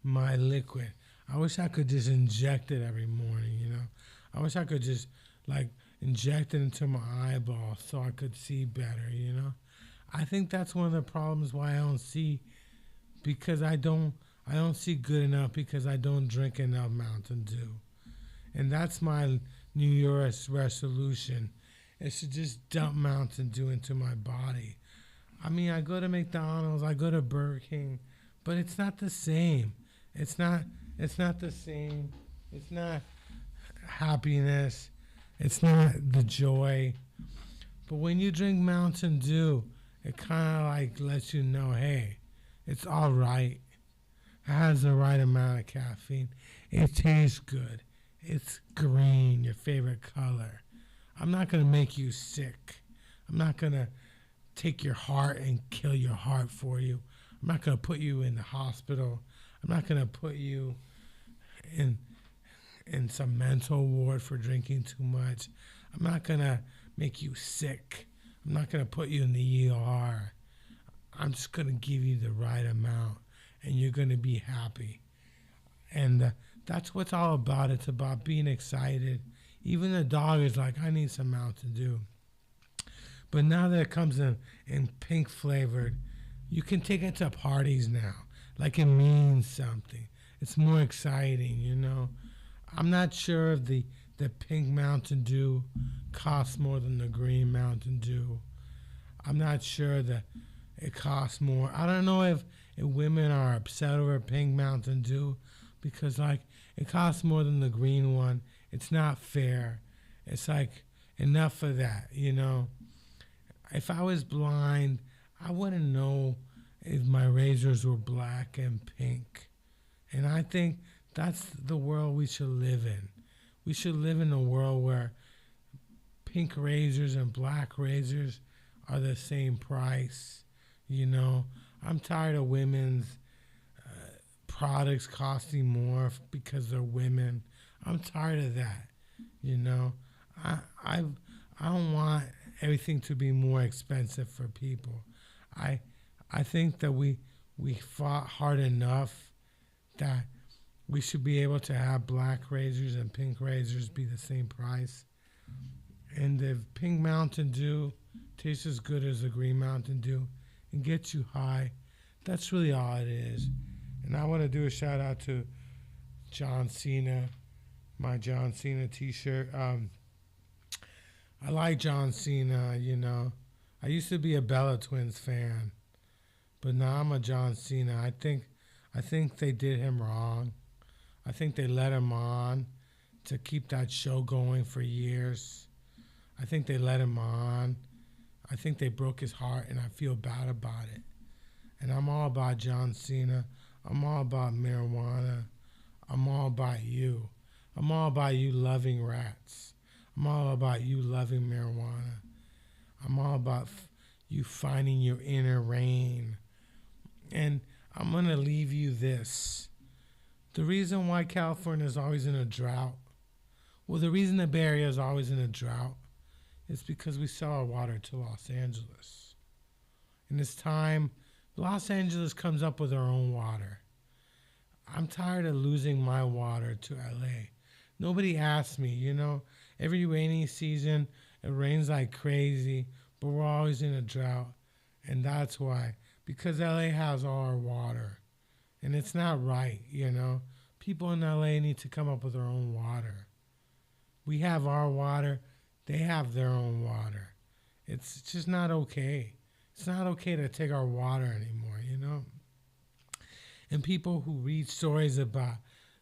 my liquid. I wish I could just inject it every morning, you know. I wish I could just like inject it into my eyeball so I could see better, you know. I think that's one of the problems why I don't see, because I don't see good enough because I don't drink enough Mountain Dew. And that's my New Year's resolution, is to just dump Mountain Dew into my body. I mean, I go to McDonald's, I go to Burger King, but it's not the same. It's not the same. It's not happiness. It's not the joy. But when you drink Mountain Dew, it kind of like lets you know, hey, it's all right. It has the right amount of caffeine. It tastes good. It's green, your favorite color. I'm not going to make you sick. I'm not going to take your heart and kill your heart for you. I'm not going to put you in the hospital. I'm not going to put you in some mental ward for drinking too much. I'm not going to make you sick. I'm not going to put you in the ER. I'm just going to give you the right amount, and you're going to be happy. And that's what it's all about. It's about being excited. Even the dog is like, I need some Mountain Dew. But now that it comes in pink flavored, you can take it to parties now. Like it means something. It's more exciting, you know. I'm not sure if the pink Mountain Dew costs more than the green Mountain Dew. I'm not sure that it costs more. I don't know if women are upset over pink Mountain Dew because, like, it costs more than the green one. It's not fair. It's like, enough of that, you know. If I was blind, I wouldn't know if my razors were black and pink. And I think that's the world we should live in. We should live in a world where pink razors and black razors are the same price. You know, I'm tired of women's products costing more because they're women. I'm tired of that. You know, I don't want everything to be more expensive for people. I think that we fought hard enough that we should be able to have black razors and pink razors be the same price. And if pink Mountain Dew tastes as good as the green Mountain Dew and gets you high, that's really all it is. And I want to do a shout out to John Cena, my John Cena t-shirt. I like John Cena, you know. I used to be a Bella Twins fan, but now I'm a John Cena. I think they did him wrong. I think they let him on to keep that show going for years. I think they let him on. I think they broke his heart, and I feel bad about it. And I'm all about John Cena. I'm all about marijuana. I'm all about you. I'm all about you loving rats. I'm all about you loving marijuana. I'm all about you finding your inner rain. And I'm going to leave you this. The reason why California is always in a drought, well, the reason the Bay Area is always in a drought is because we sell our water to Los Angeles. And it's time Los Angeles comes up with their own water. I'm tired of losing my water to LA. Nobody asks me, you know. Every rainy season, it rains like crazy, but we're always in a drought. And that's why. Because LA has all our water. And it's not right, you know. People in LA need to come up with their own water. We have our water. They have their own water. It's just not okay. It's not okay to take our water anymore, you know. And people who read stories about,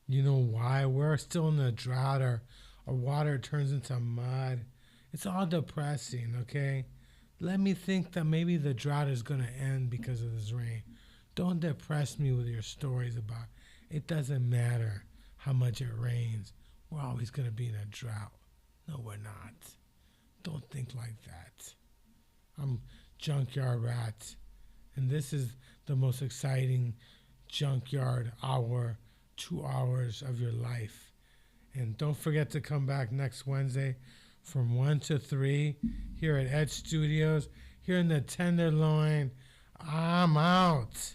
you know, why we're still in a drought or our water turns into mud. It's all depressing, okay? Let me think that maybe the drought is going to end because of this rain. Don't depress me with your stories about it doesn't matter how much it rains. We're always going to be in a drought. No, we're not. Don't think like that. I'm Junkyard Rat, and this is the most exciting junkyard hour, 2 hours of your life. And don't forget to come back next Wednesday from 1 to 3 here at Edge Studios, here in the Tenderloin. I'm out.